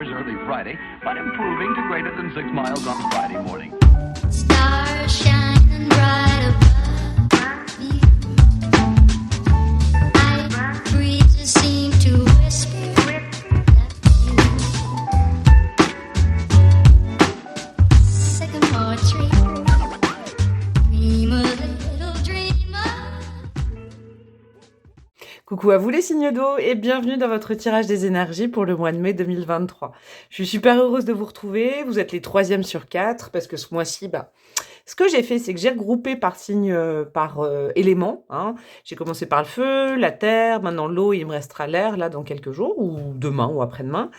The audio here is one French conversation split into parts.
early Friday, but improving to greater than 6 miles on Friday morning. Stars shining bright above me. Night breezes seem to whisper that you sycamore tree. Dream a little dreamer. Coucou à vous les signes d'eau et bienvenue dans votre tirage des énergies pour le mois de mai 2023. Je suis super heureuse de vous retrouver, vous êtes les 3e sur 4 parce que ce mois-ci, ce que j'ai fait, c'est que j'ai regroupé par signe, par élément. Hein. J'ai commencé par le feu, la terre, maintenant l'eau, il me restera l'air là dans quelques jours, ou demain ou après-demain.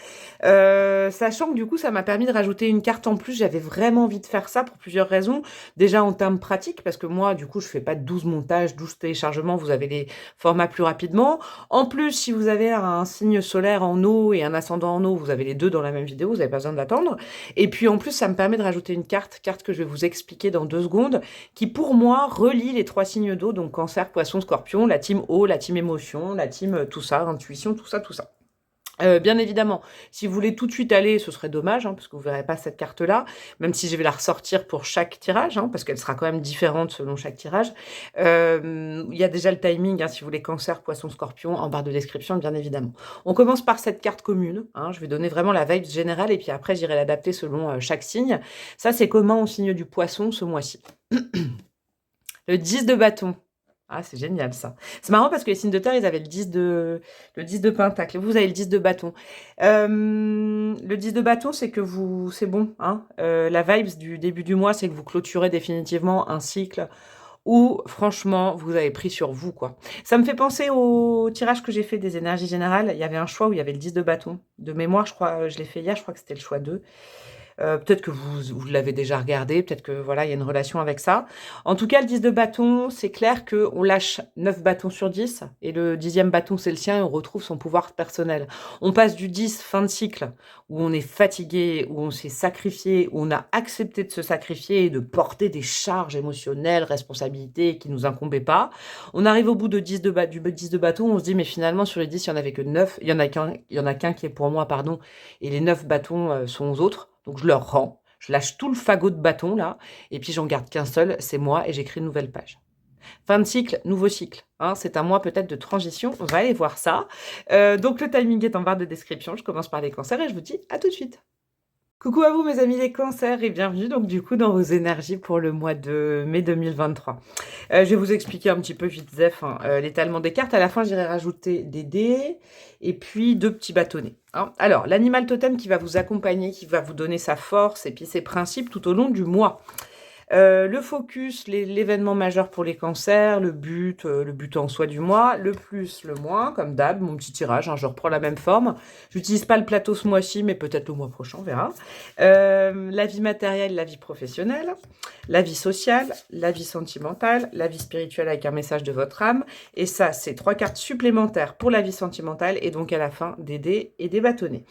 Sachant que du coup, ça m'a permis de rajouter une carte en plus. J'avais vraiment envie de faire ça pour plusieurs raisons. Déjà en termes pratiques, parce que moi, du coup, je fais pas 12 montages, 12 téléchargements, vous avez les formats plus rapidement. En plus, si vous avez un signe solaire en eau et un ascendant en eau, vous avez les deux dans la même vidéo, vous n'avez pas besoin d'attendre. Et puis en plus, ça me permet de rajouter une carte que je vais vous expliquer dans 2 secondes, qui pour moi relie les 3 signes d'eau, donc cancer, poisson, scorpion, la team eau, la team émotion, la team tout ça, intuition, tout ça, tout ça. Bien évidemment, si vous voulez tout de suite aller, ce serait dommage, hein, parce que vous verrez pas cette carte-là, même si je vais la ressortir pour chaque tirage, hein, parce qu'elle sera quand même différente selon chaque tirage. Il y a déjà le timing, hein, si vous voulez cancer, poisson, scorpion, en barre de description, bien évidemment. On commence par cette carte commune, hein, je vais donner vraiment la vibe générale, et puis après j'irai l'adapter selon chaque signe. Ça, c'est commun au signe du poisson ce mois-ci. Le 10 de bâton. Ah, c'est génial ça. C'est marrant parce que les signes de terre, ils avaient le 10 de pentacle. Vous avez le 10 de bâton. Le 10 de bâton, c'est que c'est bon. Hein. La vibes du début du mois, c'est que vous clôturez définitivement un cycle où, franchement, vous avez pris sur vous, quoi. Ça me fait penser au tirage que j'ai fait des énergies générales. Il y avait un choix où il y avait le 10 de bâton. De mémoire, je crois, je l'ai fait hier, je crois que c'était le choix 2. Peut-être que vous l'avez déjà regardé, peut-être que voilà, il y a une relation avec ça. En tout cas, le 10 de bâton, c'est clair qu'on lâche 9 bâtons sur 10, et le 10e bâton, c'est le sien, et on retrouve son pouvoir personnel. On passe du 10, fin de cycle, où on est fatigué, où on s'est sacrifié, où on a accepté de se sacrifier et de porter des charges émotionnelles, responsabilités qui ne nous incombaient pas. On arrive au bout du 10 de bâton, on se dit, mais finalement, sur les 10, il n'y en avait que 9, il y en a qu'un qui est pour moi, pardon, et les 9 bâtons sont aux autres. Donc je leur rends, je lâche tout le fagot de bâton là, et puis j'en garde qu'un seul, c'est moi, et j'écris une nouvelle page. Fin de cycle, nouveau cycle. Hein, c'est un mois peut-être de transition, on va aller voir ça. Donc le timing est en barre de description, je commence par les cancers et je vous dis à tout de suite. Coucou à vous mes amis les cancers et bienvenue donc du coup dans vos énergies pour le mois de mai 2023. Je vais vous expliquer un petit peu vite zef l'étalement des cartes. À la fin j'irai rajouter des dés et puis 2 petits bâtonnets. Hein. Alors l'animal totem qui va vous accompagner, qui va vous donner sa force et puis ses principes tout au long du mois. Le focus, l'événement majeur pour les cancers, le but en soi du mois, le plus, le moins, comme d'hab, mon petit tirage, hein, je reprends la même forme. J'utilise pas le plateau ce mois-ci, mais peut-être le mois prochain, on verra. La vie matérielle, la vie professionnelle, la vie sociale, la vie sentimentale, la vie spirituelle avec un message de votre âme. Et ça, c'est 3 cartes supplémentaires pour la vie sentimentale et donc à la fin, des dés et des bâtonnets.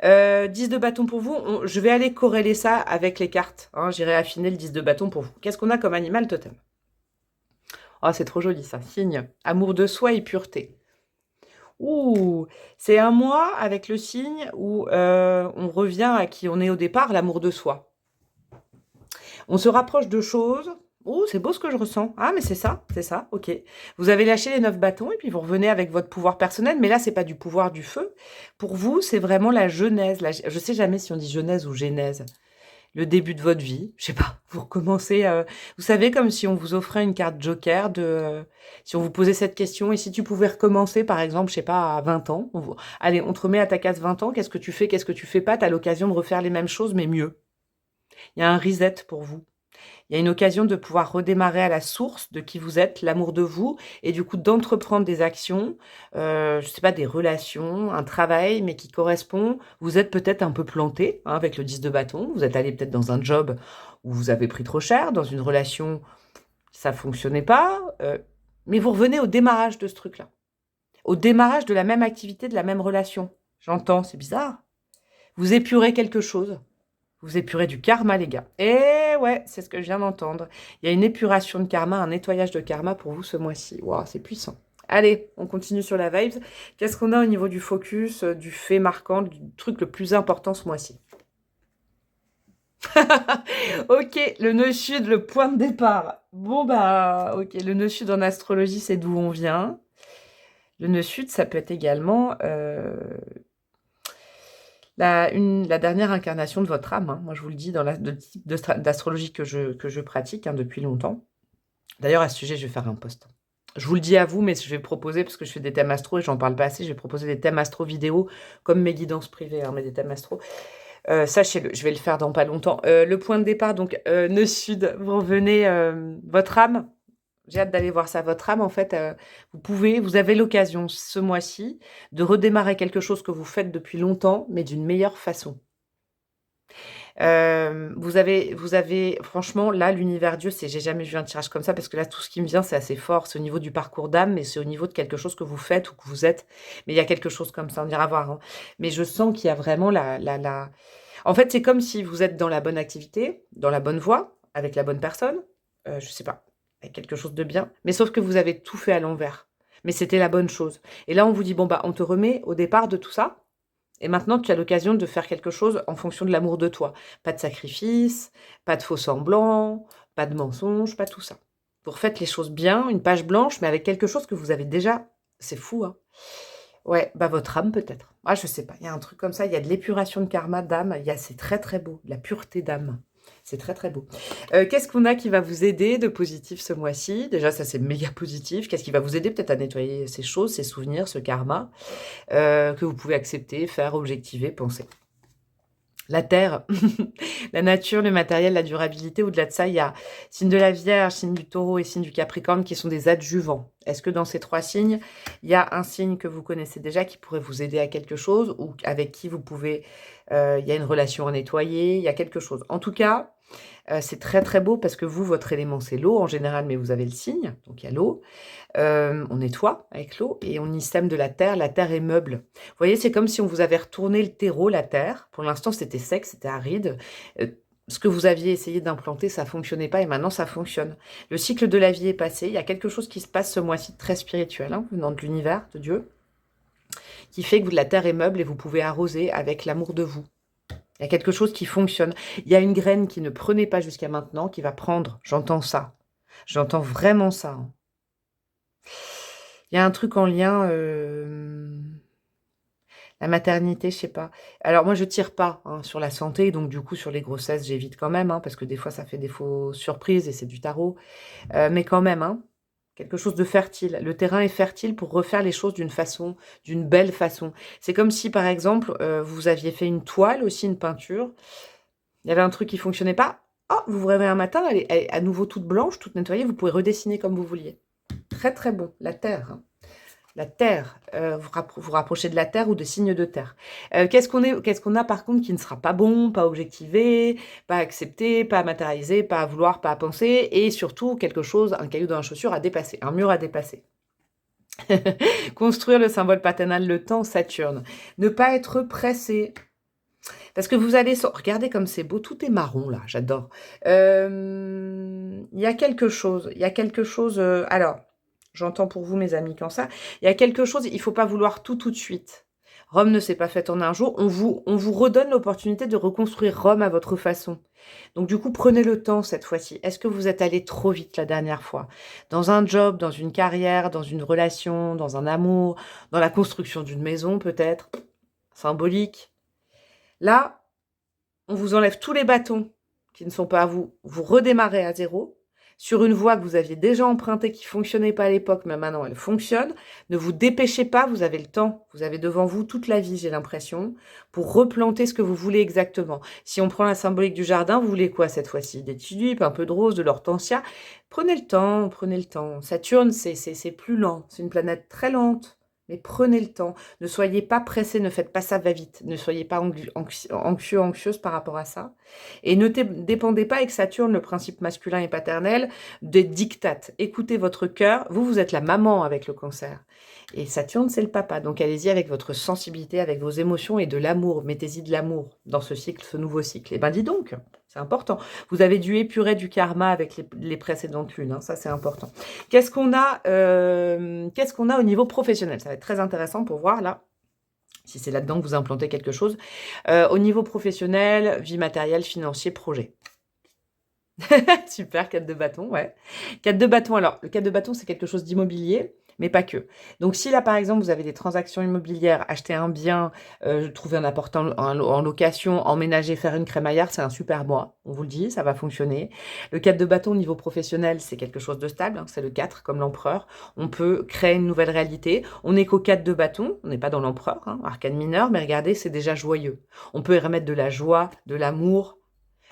10 de bâton pour vous, je vais aller corréler ça avec les cartes. Hein, j'irai affiner le 10 de bâton pour vous. Qu'est-ce qu'on a comme animal totem? Oh, c'est trop joli ça. Signe, amour de soi et pureté. Ouh, c'est un mois avec le signe où on revient à qui on est au départ, l'amour de soi. On se rapproche de choses. Oh, c'est beau ce que je ressens. Ah, mais c'est ça, ok. Vous avez lâché les 9 bâtons et puis vous revenez avec votre pouvoir personnel. Mais là, c'est pas du pouvoir du feu. Pour vous, c'est vraiment la genèse. Je sais jamais si on dit genèse ou genèse. Le début de votre vie, je sais pas, vous recommencez, vous savez, comme si on vous offrait une carte joker si on vous posait cette question, et si tu pouvais recommencer, par exemple, je sais pas, à 20 ans, allez, on te remet à ta case 20 ans, qu'est-ce que tu fais pas, t'as l'occasion de refaire les mêmes choses, mais mieux. Il y a un reset pour vous. Il y a une occasion de pouvoir redémarrer à la source de qui vous êtes, l'amour de vous, et du coup d'entreprendre des actions, je sais pas, des relations, un travail, mais qui correspond. Vous êtes peut-être un peu planté hein, avec le 10 de bâton, vous êtes allé peut-être dans un job où vous avez pris trop cher, dans une relation, ça fonctionnait pas, mais vous revenez au démarrage de ce truc-là. Au démarrage de la même activité, de la même relation. J'entends, c'est bizarre. Vous épurez quelque chose. Vous épurez du karma, les gars. Et ouais, c'est ce que je viens d'entendre. Il y a une épuration de karma, un nettoyage de karma pour vous ce mois-ci. Waouh, c'est puissant. Allez, on continue sur la vibes. Qu'est-ce qu'on a au niveau du focus, du fait marquant, du truc le plus important ce mois-ci? Ok, le nœud sud, le point de départ. Bon bah, ok, le nœud sud en astrologie, c'est d'où on vient. Le nœud sud, ça peut être également la dernière incarnation de votre âme, hein. Moi, je vous le dis, dans le type d'astrologie que je pratique, hein, depuis longtemps. D'ailleurs, à ce sujet, je vais faire un post. Je vous le dis à vous, mais je vais proposer, parce que je fais des thèmes astro et j'en parle pas assez, je vais proposer des thèmes astro vidéo, comme mes guidances privées, hein, mais des thèmes astro. Sachez-le, je vais le faire dans pas longtemps. Le point de départ, donc, nœud sud, vous revenez, votre âme. J'ai hâte d'aller voir ça. Votre âme, en fait, vous avez l'occasion ce mois-ci de redémarrer quelque chose que vous faites depuis longtemps, mais d'une meilleure façon. Vous avez franchement, là, l'univers Dieu, j'ai jamais vu un tirage comme ça, parce que là, tout ce qui me vient, c'est assez fort. C'est au niveau du parcours d'âme, mais c'est au niveau de quelque chose que vous faites ou que vous êtes. Mais il y a quelque chose comme ça, on ira voir, hein. Mais je sens qu'il y a vraiment en fait, c'est comme si vous êtes dans la bonne activité, dans la bonne voie, avec la bonne personne, je sais pas, avec quelque chose de bien, mais sauf que vous avez tout fait à l'envers. Mais c'était la bonne chose. Et là, on vous dit, bon, bah, on te remet au départ de tout ça, et maintenant, tu as l'occasion de faire quelque chose en fonction de l'amour de toi. Pas de sacrifice, pas de faux semblants, pas de mensonges, pas tout ça. Vous refaites les choses bien, une page blanche, mais avec quelque chose que vous avez déjà. C'est fou, hein. Ouais, bah votre âme peut-être. Ah, je sais pas, il y a un truc comme ça, il y a de l'épuration de karma d'âme, c'est très très beau, de la pureté d'âme. C'est très très beau. Qu'est-ce qu'on a qui va vous aider de positif ce mois-ci? Déjà, ça c'est méga positif. Qu'est-ce qui va vous aider peut-être à nettoyer ces choses, ces souvenirs, ce karma, que vous pouvez accepter, faire, objectiver, penser? La terre, la nature, le matériel, la durabilité. Au-delà de ça, il y a signe de la Vierge, signe du Taureau et signe du Capricorne qui sont des adjuvants. Est-ce que dans ces trois signes, il y a un signe que vous connaissez déjà qui pourrait vous aider à quelque chose ou avec qui vous pouvez... il y a une relation à nettoyer, il y a quelque chose. En tout cas, c'est très très beau parce que vous, votre élément, c'est l'eau en général, mais vous avez le signe, donc il y a l'eau. On nettoie avec l'eau et on y sème de la terre est meuble. Vous voyez, c'est comme si on vous avait retourné le terreau, la terre. Pour l'instant, c'était sec, c'était aride. Ce que vous aviez essayé d'implanter, ça fonctionnait pas et maintenant ça fonctionne. Le cycle de la vie est passé. Il y a quelque chose qui se passe ce mois-ci de très spirituel, hein, venant de l'univers, de Dieu, qui fait que la terre est meuble et vous pouvez arroser avec l'amour de vous. Il y a quelque chose qui fonctionne. Il y a une graine qui ne prenait pas jusqu'à maintenant, qui va prendre. J'entends ça. J'entends vraiment ça, hein. Il y a un truc en lien, la maternité, je sais pas. Alors moi, je tire pas, hein, sur la santé, donc du coup, sur les grossesses, j'évite quand même, hein, parce que des fois, ça fait des fausses surprises et c'est du tarot. Mais quand même, hein, quelque chose de fertile. Le terrain est fertile pour refaire les choses d'une belle façon. C'est comme si, par exemple, vous aviez fait une toile aussi, une peinture. Il y avait un truc qui fonctionnait pas. Oh, vous vous réveillez un matin, elle est à nouveau toute blanche, toute nettoyée. Vous pouvez redessiner comme vous vouliez. Très très bon, la terre, hein. La terre, vous rapprochez de la terre ou de signes de terre. Qu'est-ce qu'on a par contre qui ne sera pas bon, pas objectivé, pas accepté, pas matérialisé, pas à vouloir, pas à penser, et surtout quelque chose, un caillou dans la chaussure à dépasser, un mur à dépasser. Construire le symbole paternel, le temps, Saturne. Ne pas être pressé. Parce que vous allez... Regardez comme c'est beau, tout est marron là, j'adore. Il y a quelque chose, alors, j'entends pour vous mes amis quand ça, il y a quelque chose, il ne faut pas vouloir tout de suite. Rome ne s'est pas faite en un jour, on vous redonne l'opportunité de reconstruire Rome à votre façon. Donc du coup, prenez le temps cette fois-ci. Est-ce que vous êtes allé trop vite la dernière fois? Dans un job, dans une carrière, dans une relation, dans un amour, dans la construction d'une maison peut-être, symbolique. Là, on vous enlève tous les bâtons qui ne sont pas à vous. Vous redémarrez à zéro sur une voie que vous aviez déjà empruntée qui ne fonctionnait pas à l'époque, mais maintenant elle fonctionne. Ne vous dépêchez pas, vous avez le temps. Vous avez devant vous toute la vie, j'ai l'impression, pour replanter ce que vous voulez exactement. Si on prend la symbolique du jardin, vous voulez quoi cette fois-ci? Des tulipes, un peu de rose, de l'hortensia. Prenez le temps, prenez le temps. Saturne, c'est plus lent. C'est une planète très lente. Mais prenez le temps. Ne soyez pas pressés, ne faites pas ça va-vite. Ne soyez pas anxieux, anxieuse par rapport à ça. Et ne dépendez pas avec Saturne, le principe masculin et paternel, des dictates. Écoutez votre cœur. Vous êtes la maman avec le cancer. Et Saturne, c'est le papa. Donc allez-y avec votre sensibilité, avec vos émotions et de l'amour. Mettez-y de l'amour dans ce cycle, ce nouveau cycle. Et ben dis donc, c'est important. Vous avez dû épurer du karma avec les précédentes lunes, hein, ça c'est important. Qu'est-ce qu'on a au niveau professionnel? Ça va être très intéressant pour voir là, si c'est là-dedans que vous implantez quelque chose. Au niveau professionnel, vie matérielle, financier, projet. Super, 4 de bâton, ouais. 4 de bâton, alors, le 4 de bâton, c'est quelque chose d'immobilier, mais pas que. Donc, si là, par exemple, vous avez des transactions immobilières, acheter un bien, trouver un apport en location, emménager, faire une crémaillère, c'est un super mois, on vous le dit, ça va fonctionner. Le 4 de bâton au niveau professionnel, c'est quelque chose de stable, hein, c'est le 4, comme l'empereur. On peut créer une nouvelle réalité. On n'est qu'au 4 de bâton, on n'est pas dans l'empereur, hein, arcane mineur, mais regardez, c'est déjà joyeux. On peut y remettre de la joie, de l'amour.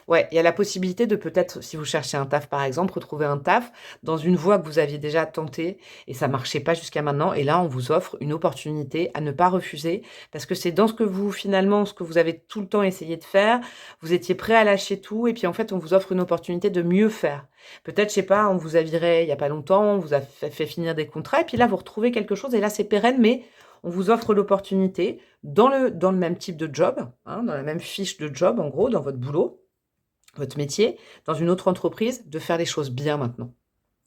Ouais, il y a la possibilité de peut-être, si vous cherchez un taf par exemple, retrouver un taf dans une voie que vous aviez déjà tentée et ça marchait pas jusqu'à maintenant. Et là, on vous offre une opportunité à ne pas refuser parce que c'est dans ce que vous, finalement, ce que vous avez tout le temps essayé de faire, vous étiez prêt à lâcher tout et puis en fait, on vous offre une opportunité de mieux faire. Peut-être, je sais pas, on vous a viré il y a pas longtemps, on vous a fait finir des contrats et puis là, vous retrouvez quelque chose et là, c'est pérenne, mais on vous offre l'opportunité dans le même type de job, hein, dans la même fiche de job, en gros, dans votre boulot, votre métier, dans une autre entreprise, de faire les choses bien maintenant.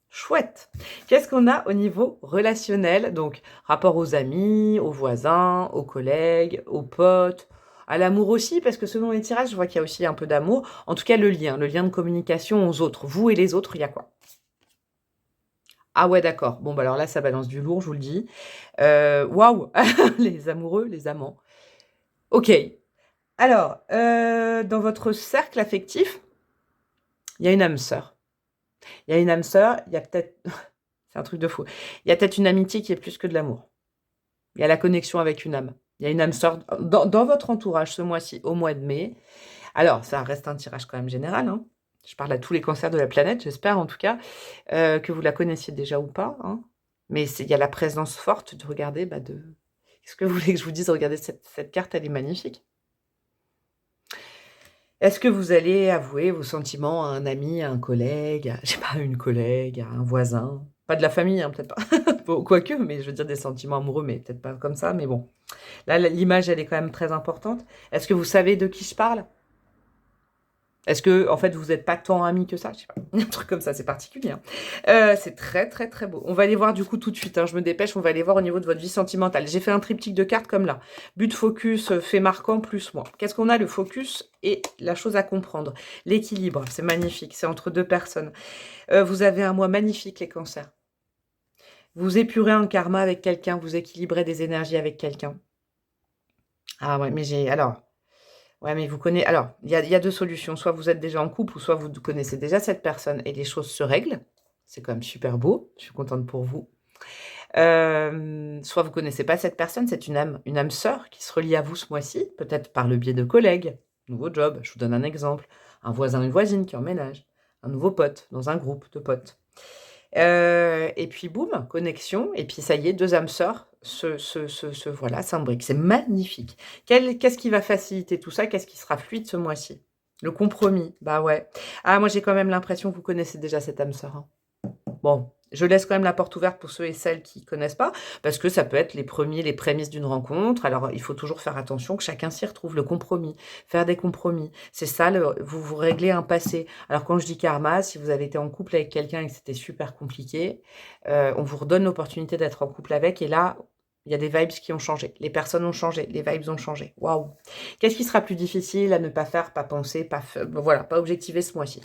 Chouette. Qu'est-ce qu'on a au niveau relationnel? Donc, rapport aux amis, aux voisins, aux collègues, aux potes, à l'amour aussi, parce que selon les tirages, je vois qu'il y a aussi un peu d'amour. En tout cas, le lien de communication aux autres. Vous et les autres, il y a quoi? Ah ouais, d'accord. Bon, bah alors là, ça balance du lourd, je vous le dis. Waouh. Les amoureux, les amants. Ok. Alors, dans votre cercle affectif, il y a une âme sœur. Il y a une âme sœur, il y a peut-être... C'est un truc de fou. Il y a peut-être une amitié qui est plus que de l'amour. Il y a la connexion avec une âme. Il y a une âme sœur dans votre entourage ce mois-ci, au mois de mai. Alors, ça reste un tirage quand même général, hein. Je parle à tous les cancers de la planète, j'espère en tout cas, que vous la connaissiez déjà ou pas, hein. Mais il y a la présence forte de regarder, Qu'est-ce que vous voulez que je vous dise? Regardez, cette carte, elle est magnifique. Est-ce que vous allez avouer vos sentiments à un ami, à un collègue, je sais pas, une collègue, à un voisin? Pas de la famille, hein, peut-être pas. Bon, quoique, mais je veux dire des sentiments amoureux, mais peut-être pas comme ça, mais bon. Là, l'image, elle est quand même très importante. Est-ce que vous savez de qui je parle? Est-ce que, en fait, vous n'êtes pas tant amis que ça? Je sais pas, un truc comme ça, c'est particulier, hein. C'est très, très, très beau. On va aller voir du coup tout de suite, hein, je me dépêche, on va aller voir au niveau de votre vie sentimentale. J'ai fait un triptyque de cartes comme là. But, focus, fait marquant, plus moi. Qu'est-ce qu'on a? Le focus et la chose à comprendre. L'équilibre, c'est magnifique, c'est entre deux personnes. Vous avez un mois magnifique, les cancers. Vous épurez un karma avec quelqu'un, vous équilibrez des énergies avec quelqu'un. Ah ouais, mais j'ai... Alors... Ouais, mais vous connaissez... Alors, il y a deux solutions. Soit vous êtes déjà en couple, ou soit vous connaissez déjà cette personne et les choses se règlent. C'est quand même super beau. Je suis contente pour vous. Soit vous connaissez pas cette personne, c'est une âme sœur qui se relie à vous ce mois-ci, peut-être par le biais de collègues, nouveau job. Je vous donne un exemple. Un voisin, une voisine qui emménage. Un nouveau pote dans un groupe de potes. Et puis boum, connexion, et puis ça y est, deux âmes sœurs voilà, s'imbriquent. C'est magnifique. Qu'est-ce qui va faciliter tout ça? Qu'est-ce qui sera fluide ce mois-ci? Le compromis, bah ouais. Ah, moi j'ai quand même l'impression que vous connaissez déjà cette âme sœur, hein. Bon, je laisse quand même la porte ouverte pour ceux et celles qui ne connaissent pas, parce que ça peut être les prémices d'une rencontre. Alors, il faut toujours faire attention que chacun s'y retrouve, le compromis, faire des compromis. C'est ça, vous réglez un passé. Alors, quand je dis karma, si vous avez été en couple avec quelqu'un et que c'était super compliqué, on vous redonne l'opportunité d'être en couple avec, et là, il y a des vibes qui ont changé. Les personnes ont changé, les vibes ont changé. Waouh! Qu'est-ce qui sera plus difficile à ne pas faire, pas penser, voilà, pas objectiver ce mois-ci?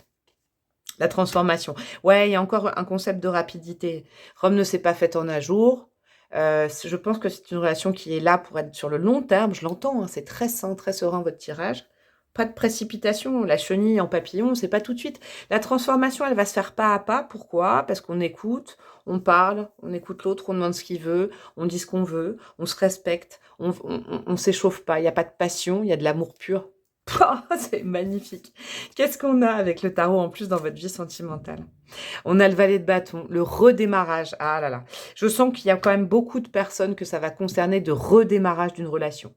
La transformation. Ouais, il y a encore un concept de rapidité. Rome ne s'est pas faite en un jour. Je pense que c'est une relation qui est là pour être sur le long terme. Je l'entends, hein, c'est très sain, très serein votre tirage. Pas de précipitation. La chenille en papillon, c'est pas tout de suite. La transformation, elle va se faire pas à pas. Pourquoi? Parce qu'on écoute, on parle, on écoute l'autre, on demande ce qu'il veut, on dit ce qu'on veut, on se respecte, on s'échauffe pas. Il n'y a pas de passion, il y a de l'amour pur. C'est magnifique. Qu'est-ce qu'on a avec le tarot en plus dans votre vie sentimentale? On a le valet de bâton, le redémarrage. Ah là là. Je sens qu'il y a quand même beaucoup de personnes que ça va concerner de redémarrage d'une relation.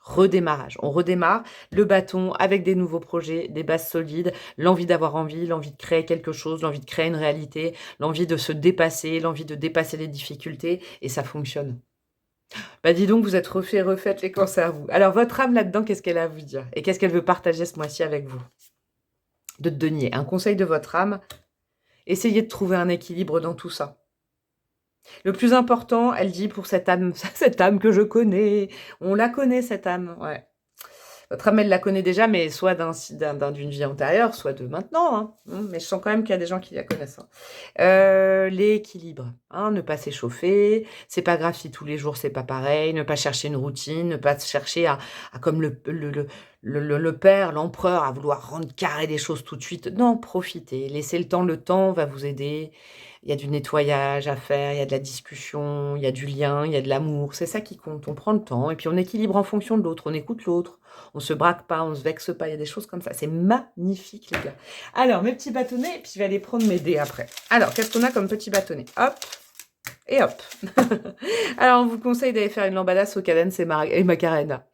redémarrage. On redémarre le bâton avec des nouveaux projets, des bases solides, l'envie d'avoir envie, l'envie de créer quelque chose, l'envie de créer une réalité, l'envie de se dépasser, l'envie de dépasser les difficultés, et ça fonctionne. Bah dis donc, vous êtes refaites les cancers, vous. Alors, votre âme là-dedans, qu'est-ce qu'elle a à vous dire? Et qu'est-ce qu'elle veut partager ce mois-ci avec vous? De denier. Un conseil de votre âme, essayez de trouver un équilibre dans tout ça. Le plus important, elle dit pour cette âme, cette âme que je connais, on la connaît cette âme, ouais. Votre âme, elle la connaît déjà, mais soit d'une vie antérieure, soit de maintenant, hein. Mais je sens quand même qu'il y a des gens qui la connaissent, hein. L'équilibre, hein, ne pas s'échauffer, c'est pas grave si tous les jours c'est pas pareil, ne pas chercher une routine, ne pas chercher à comme le père, l'empereur, à vouloir rendre carré les choses tout de suite. Non, profitez, laissez le temps va vous aider. Il y a du nettoyage à faire, il y a de la discussion, il y a du lien, il y a de l'amour. C'est ça qui compte. On prend le temps et puis on équilibre en fonction de l'autre. On écoute l'autre. On se braque pas, on se vexe pas. Il y a des choses comme ça. C'est magnifique, les gars. Alors, mes petits bâtonnets, et puis je vais aller prendre mes dés après. Alors, qu'est-ce qu'on a comme petits bâtonnets? Hop et hop. Alors, on vous conseille d'aller faire une lambada au cadence et Macarena.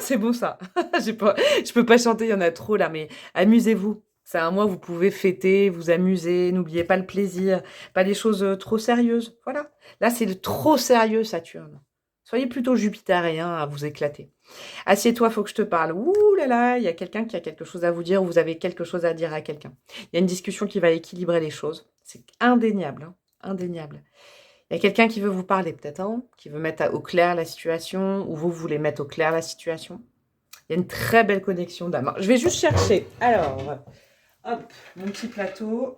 C'est bon ça. Je peux pas chanter, il y en a trop là, mais amusez-vous. C'est un mois où vous pouvez fêter, vous amuser, n'oubliez pas le plaisir, pas des choses trop sérieuses. Voilà. Là, c'est le trop sérieux, Saturne. Soyez plutôt jupitérien à vous éclater. Assieds-toi, faut que je te parle. Ouh là là, il y a quelqu'un qui a quelque chose à vous dire ou vous avez quelque chose à dire à quelqu'un. Il y a une discussion qui va équilibrer les choses. C'est indéniable, hein, indéniable. Il y a quelqu'un qui veut vous parler peut-être, hein, qui veut mettre au clair la situation ou vous voulez mettre au clair la situation. Il y a une très belle connexion d'âme. Je vais juste chercher. Alors... hop, mon petit plateau.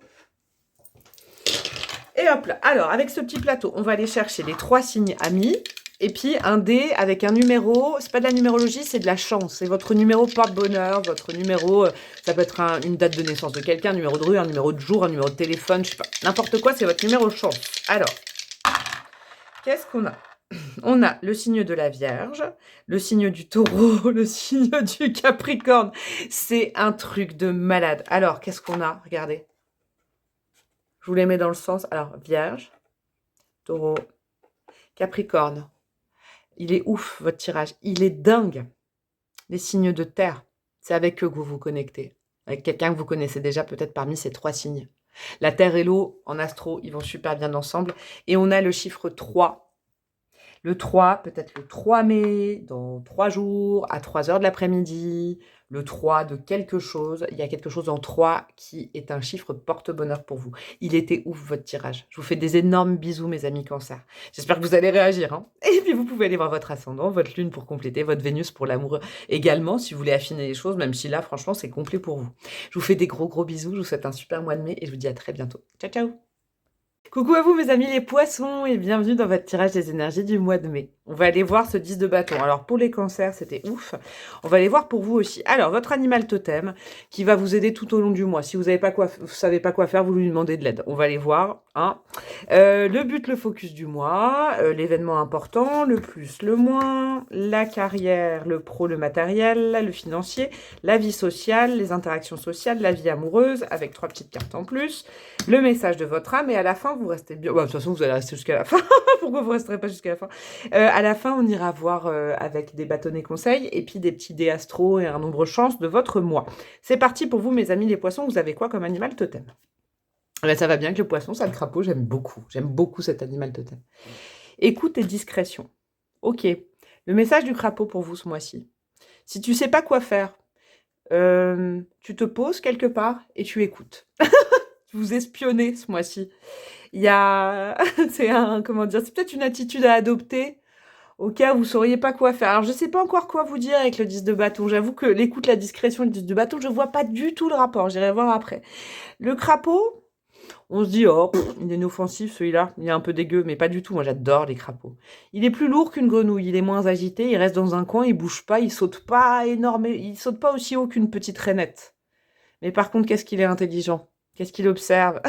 Et hop là. Alors, avec ce petit plateau, on va aller chercher les 3 signes amis. Et puis, un dé avec un numéro. C'est pas de la numérologie, c'est de la chance. C'est votre numéro porte-bonheur, votre numéro... ça peut être une date de naissance de quelqu'un, un numéro de rue, un numéro de jour, un numéro de téléphone, je sais pas. N'importe quoi, c'est votre numéro chance. Alors, qu'est-ce qu'on a? On a le signe de la Vierge, le signe du Taureau, le signe du Capricorne. C'est un truc de malade. Alors, qu'est-ce qu'on a? Regardez. Je vous les mets dans le sens. Alors, Vierge, Taureau, Capricorne. Il est ouf, votre tirage. Il est dingue. Les signes de terre, c'est avec eux que vous vous connectez. Avec quelqu'un que vous connaissez déjà, peut-être parmi ces 3 signes. La terre et l'eau, en astro, ils vont super bien ensemble. Et on a le chiffre 3. Le 3, peut-être le 3 mai, dans 3 jours, à 3 heures de l'après-midi. Le 3 de quelque chose. Il y a quelque chose en 3 qui est un chiffre porte-bonheur pour vous. Il était ouf, votre tirage. Je vous fais des énormes bisous, mes amis cancer. J'espère que vous allez réagir, hein. Et puis, vous pouvez aller voir votre ascendant, votre lune pour compléter, votre Vénus pour l'amour également, si vous voulez affiner les choses, même si là, franchement, c'est complet pour vous. Je vous fais des gros bisous. Je vous souhaite un super mois de mai et je vous dis à très bientôt. Ciao, ciao! Coucou à vous mes amis les poissons et bienvenue dans votre tirage des énergies du mois de mai. On va aller voir ce 10 de bâton. Alors pour les cancers c'était ouf. On va aller voir pour vous aussi. Alors votre animal totem qui va vous aider tout au long du mois. Si vous savez pas quoi faire, vous lui demandez de l'aide. On va aller voir. Hein. Le but, le focus du mois, l'événement important, le plus, le moins, la carrière, le pro, le matériel, le financier, la vie sociale, les interactions sociales, la vie amoureuse avec 3 petites cartes en plus, le message de votre âme et à la fin vous restez bien. Bah, de toute façon vous allez rester jusqu'à la fin. Pourquoi vous resterez pas jusqu'à la fin? À la fin on ira voir avec des bâtonnets conseils et puis des petits dés astro et un nombre chance de votre mois. C'est parti pour vous mes amis les poissons. Vous avez quoi comme animal totem? Ben, ça va bien que le poisson, ça, le crapaud, j'aime beaucoup. J'aime beaucoup cet animal totem. Écoute et discrétion. Ok. Le message du crapaud pour vous ce mois-ci. Si tu sais pas quoi faire, tu te poses quelque part et tu écoutes. Vous espionnez ce mois-ci. Il y a... c'est peut-être une attitude à adopter au cas où vous sauriez pas quoi faire. Alors, je sais pas encore quoi vous dire avec le 10 de bâton. J'avoue que l'écoute, la discrétion et le 10 de bâton, je vois pas du tout le rapport. J'irai voir après. Le crapaud... On se dit, oh, il est inoffensif celui-là, il est un peu dégueu, mais pas du tout, moi j'adore les crapauds. Il est plus lourd qu'une grenouille, il est moins agité, il reste dans un coin, il bouge pas, il saute pas énorme, il saute pas aussi haut qu'une petite rainette. Mais par contre, qu'est-ce qu'il est intelligent? Qu'est-ce qu'il observe?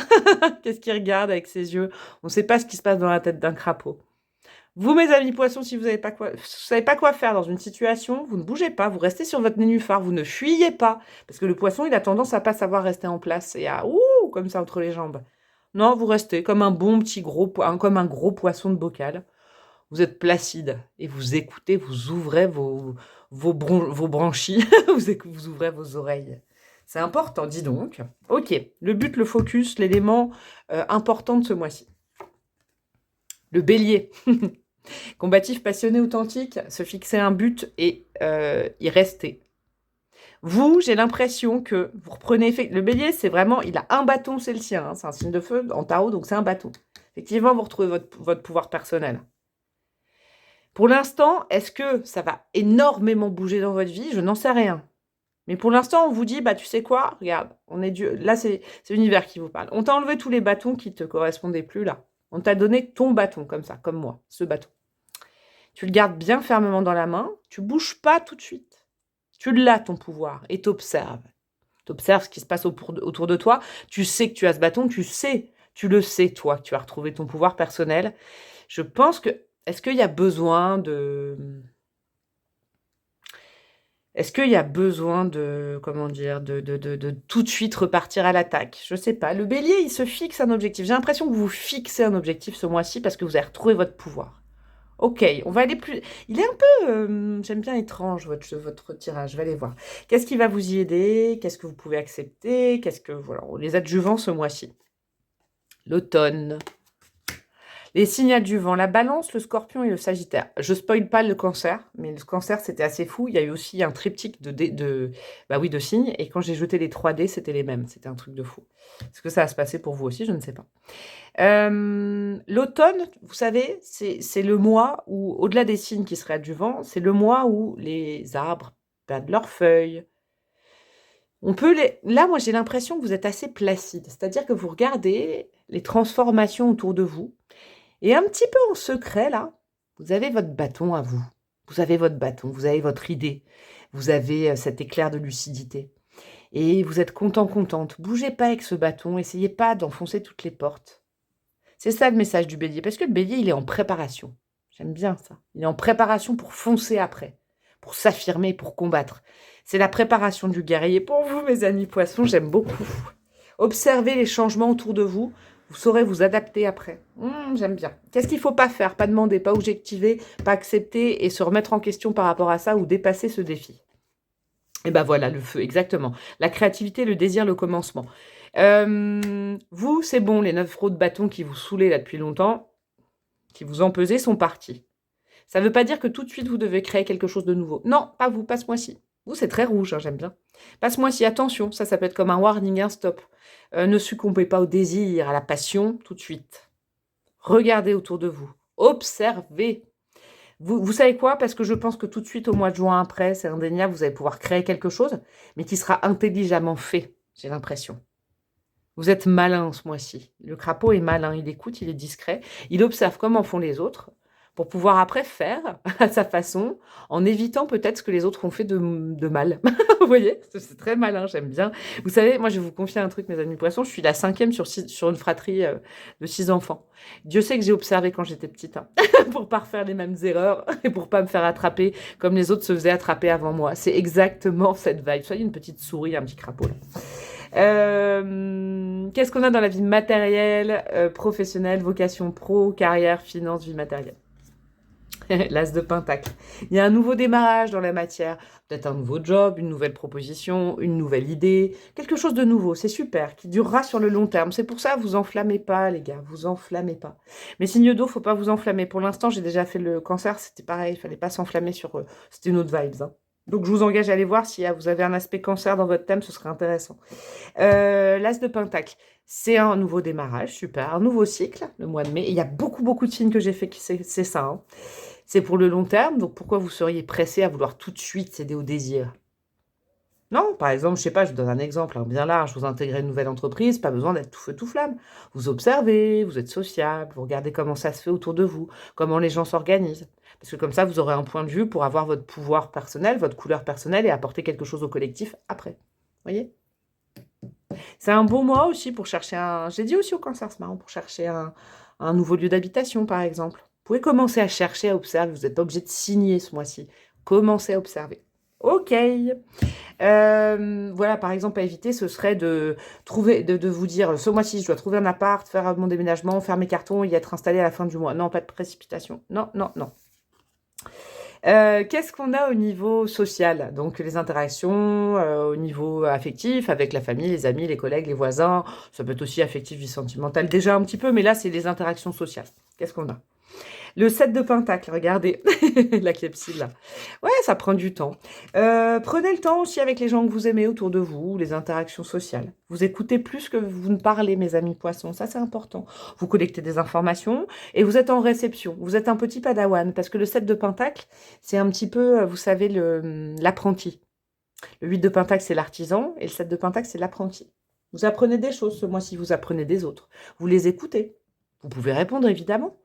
Qu'est-ce qu'il regarde avec ses yeux? On ne sait pas ce qui se passe dans la tête d'un crapaud. Vous, mes amis poissons, si vous savez pas quoi faire dans une situation, vous ne bougez pas, vous restez sur votre nénuphar, vous ne fuyez pas. Parce que le poisson, il a tendance à pas savoir rester en place et à comme ça entre les jambes. Non, vous restez comme un bon petit comme un gros poisson de bocal. Vous êtes placide et vous écoutez, vous ouvrez vos branchies, vous ouvrez vos oreilles. C'est important, dis donc. Ok, le but, le focus, l'élément important de ce mois-ci. Le bélier. Combatif, passionné, authentique, se fixer un but et y rester. Vous, j'ai l'impression que vous reprenez... Le bélier, c'est vraiment... Il a un bâton, c'est le sien. Hein, c'est un signe de feu en tarot, donc c'est un bâton. Effectivement, vous retrouvez votre pouvoir personnel. Pour l'instant, est-ce que ça va énormément bouger dans votre vie? Je n'en sais rien. Mais pour l'instant, on vous dit, bah tu sais quoi? Regarde, on est Dieu. Là, c'est l'univers qui vous parle. On t'a enlevé tous les bâtons qui ne te correspondaient plus, là. On t'a donné ton bâton, comme ça, comme moi, ce bâton. Tu le gardes bien fermement dans la main. Tu bouges pas tout de suite. Tu l'as, ton pouvoir, et t'observes. T'observes ce qui se passe autour de toi. Tu sais que tu as ce bâton, tu le sais, toi, que tu as retrouvé ton pouvoir personnel. Je pense que... Est-ce qu'il y a besoin de... Est-ce qu'il y a besoin de, comment dire, de tout de suite repartir à l'attaque? Je ne sais pas. Le bélier, il se fixe un objectif. J'ai l'impression que vous fixez un objectif ce mois-ci parce que vous avez retrouvé votre pouvoir. Ok, on va aller plus... Il est un peu, j'aime bien étrange, votre tirage. Je vais aller voir. Qu'est-ce qui va vous y aider? Qu'est-ce que vous pouvez accepter? Voilà, les adjuvants ce mois-ci. L'automne. Les signes adjuvants, la balance, le scorpion et le sagittaire. Je spoil pas le cancer, mais le cancer, c'était assez fou. Il y a eu aussi un triptyque de signes. Et quand j'ai jeté les 3D, c'était les mêmes. C'était un truc de fou. Est-ce que ça va se passer pour vous aussi? Je ne sais pas. L'automne, vous savez, c'est le mois où, au-delà des signes qui seraient adjuvants, c'est le mois où les arbres perdent leurs feuilles. Là, moi, j'ai l'impression que vous êtes assez placide. C'est-à-dire que vous regardez les transformations autour de vous. Et un petit peu en secret, là, vous avez votre bâton à vous. Vous avez votre bâton, vous avez votre idée. Vous avez cet éclair de lucidité. Et vous êtes contente. Bougez pas avec ce bâton, essayez pas d'enfoncer toutes les portes. C'est ça le message du bélier, parce que le bélier, il est en préparation. J'aime bien ça. Il est en préparation pour foncer après, pour s'affirmer, pour combattre. C'est la préparation du guerrier. Pour vous, mes amis poissons, j'aime beaucoup. Observez les changements autour de vous. Vous saurez vous adapter après. J'aime bien. Qu'est-ce qu'il ne faut pas faire? Pas demander, pas objectiver, pas accepter et se remettre en question par rapport à ça ou dépasser ce défi. Et ben voilà, le feu, exactement. La créativité, le désir, le commencement. Vous, c'est bon, les 9 euros de bâton qui vous saoulaient là depuis longtemps, qui vous empesez, sont partis. Ça ne veut pas dire que tout de suite, vous devez créer quelque chose de nouveau. Non, pas vous, pas ce mois-ci. Vous, c'est très rouge, hein, j'aime bien. Pas ce mois-ci, attention, ça peut être comme un warning, un stop. Ne succombez pas au désir, à la passion, tout de suite. Regardez autour de vous. Observez. Vous savez quoi? Parce que je pense que tout de suite, au mois de juin après, c'est indéniable, vous allez pouvoir créer quelque chose, mais qui sera intelligemment fait, j'ai l'impression. Vous êtes malin ce mois-ci. Le crapaud est malin, il écoute, il est discret, il observe comment font les autres, pour pouvoir après faire à sa façon, en évitant peut-être ce que les autres ont fait de mal. Vous voyez? C'est très malin, j'aime bien. Vous savez, moi je vais vous confier un truc, mes amis poissons, je suis la 5e sur une fratrie de 6 enfants. Dieu sait que j'ai observé quand j'étais petite, hein, pour pas refaire les mêmes erreurs et pour pas me faire attraper comme les autres se faisaient attraper avant moi. C'est exactement cette vibe. Soyez une petite souris, un petit crapaud là. Qu'est-ce qu'on a dans la vie matérielle, professionnelle, vocation pro, carrière, finance, vie matérielle? L'as de pentacle. Il y a un nouveau démarrage dans la matière, peut-être un nouveau job, une nouvelle proposition, une nouvelle idée, quelque chose de nouveau, c'est super, qui durera sur le long terme. C'est pour ça, vous enflammez pas, les gars, vous enflammez pas. Mais signe d'eau, faut pas vous enflammer. Pour l'instant, j'ai déjà fait le cancer, c'était pareil, il fallait pas s'enflammer sur... C'était une autre vibes, hein. Donc, je vous engage à aller voir si vous avez un aspect cancer dans votre thème, ce serait intéressant. L'as de pentacle, c'est un nouveau démarrage, super, un nouveau cycle, le mois de mai. Et il y a beaucoup de signes que j'ai fait, c'est ça, hein. C'est pour le long terme, donc pourquoi vous seriez pressé à vouloir tout de suite céder au désir? Non, par exemple, je sais pas, je vous donne un exemple bien large, vous intégrez une nouvelle entreprise, pas besoin d'être tout feu tout flamme. Vous observez, vous êtes sociable, vous regardez comment ça se fait autour de vous, comment les gens s'organisent. Parce que comme ça, vous aurez un point de vue pour avoir votre pouvoir personnel, votre couleur personnelle et apporter quelque chose au collectif après. Vous voyez? C'est un bon mois aussi pour chercher un... J'ai dit aussi au cancer, c'est marrant, pour chercher un nouveau lieu d'habitation, par exemple. Vous pouvez commencer à chercher, à observer. Vous n'êtes pas obligé de signer ce mois-ci. Commencez à observer. Ok. Voilà, par exemple, à éviter, ce serait de vous dire, ce mois-ci, je dois trouver un appart, faire mon déménagement, faire mes cartons, y être installé à la fin du mois. Non, pas de précipitation. Non, non, non. Qu'est-ce qu'on a au niveau social? Donc les interactions, au niveau affectif, avec la famille, les amis, les collègues, les voisins. Ça peut être aussi affectif, vie sentimentale, déjà un petit peu, mais là, c'est les interactions sociales. Qu'est-ce qu'on a? Le 7 de pentacle, regardez, la clepsydre là. Ouais, ça prend du temps. Prenez le temps aussi avec les gens que vous aimez autour de vous, les interactions sociales. Vous écoutez plus que vous ne parlez, mes amis poissons, ça c'est important. Vous collectez des informations et vous êtes en réception. Vous êtes un petit padawan parce que le 7 de pentacle, c'est un petit peu, vous savez, l'apprenti. Le 8 de pentacle, c'est l'artisan et le 7 de pentacle, c'est l'apprenti. Vous apprenez des choses ce mois-ci, vous apprenez des autres. Vous les écoutez. Vous pouvez répondre, évidemment.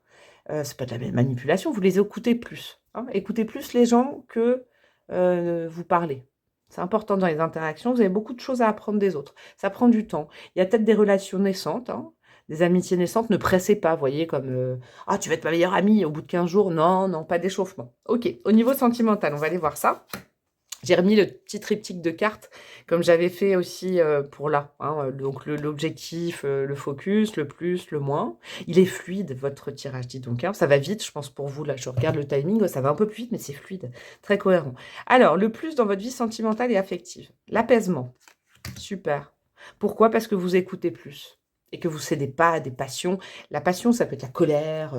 C'est pas de la manipulation, vous les écoutez plus. Hein. Écoutez plus les gens que vous parlez. C'est important dans les interactions, vous avez beaucoup de choses à apprendre des autres. Ça prend du temps. Il y a peut-être des relations naissantes, hein, des amitiés naissantes. Ne pressez pas, voyez, comme ah, tu vas être ma meilleure amie au bout de 15 jours. Non, non, pas d'échauffement. Ok, au niveau sentimental, on va aller voir ça. J'ai remis le petit triptyque de cartes, comme j'avais fait aussi pour là. Hein, donc l'objectif, le focus, le plus, le moins. Il est fluide, votre tirage, dis donc. Hein, ça va vite, je pense, pour vous. Là, je regarde le timing, ça va un peu plus vite, mais c'est fluide, très cohérent. Alors, le plus dans votre vie sentimentale et affective. L'apaisement. Super. Pourquoi? Parce que vous écoutez plus. Et que vous ne cédez pas à des passions. La passion, ça peut être la colère,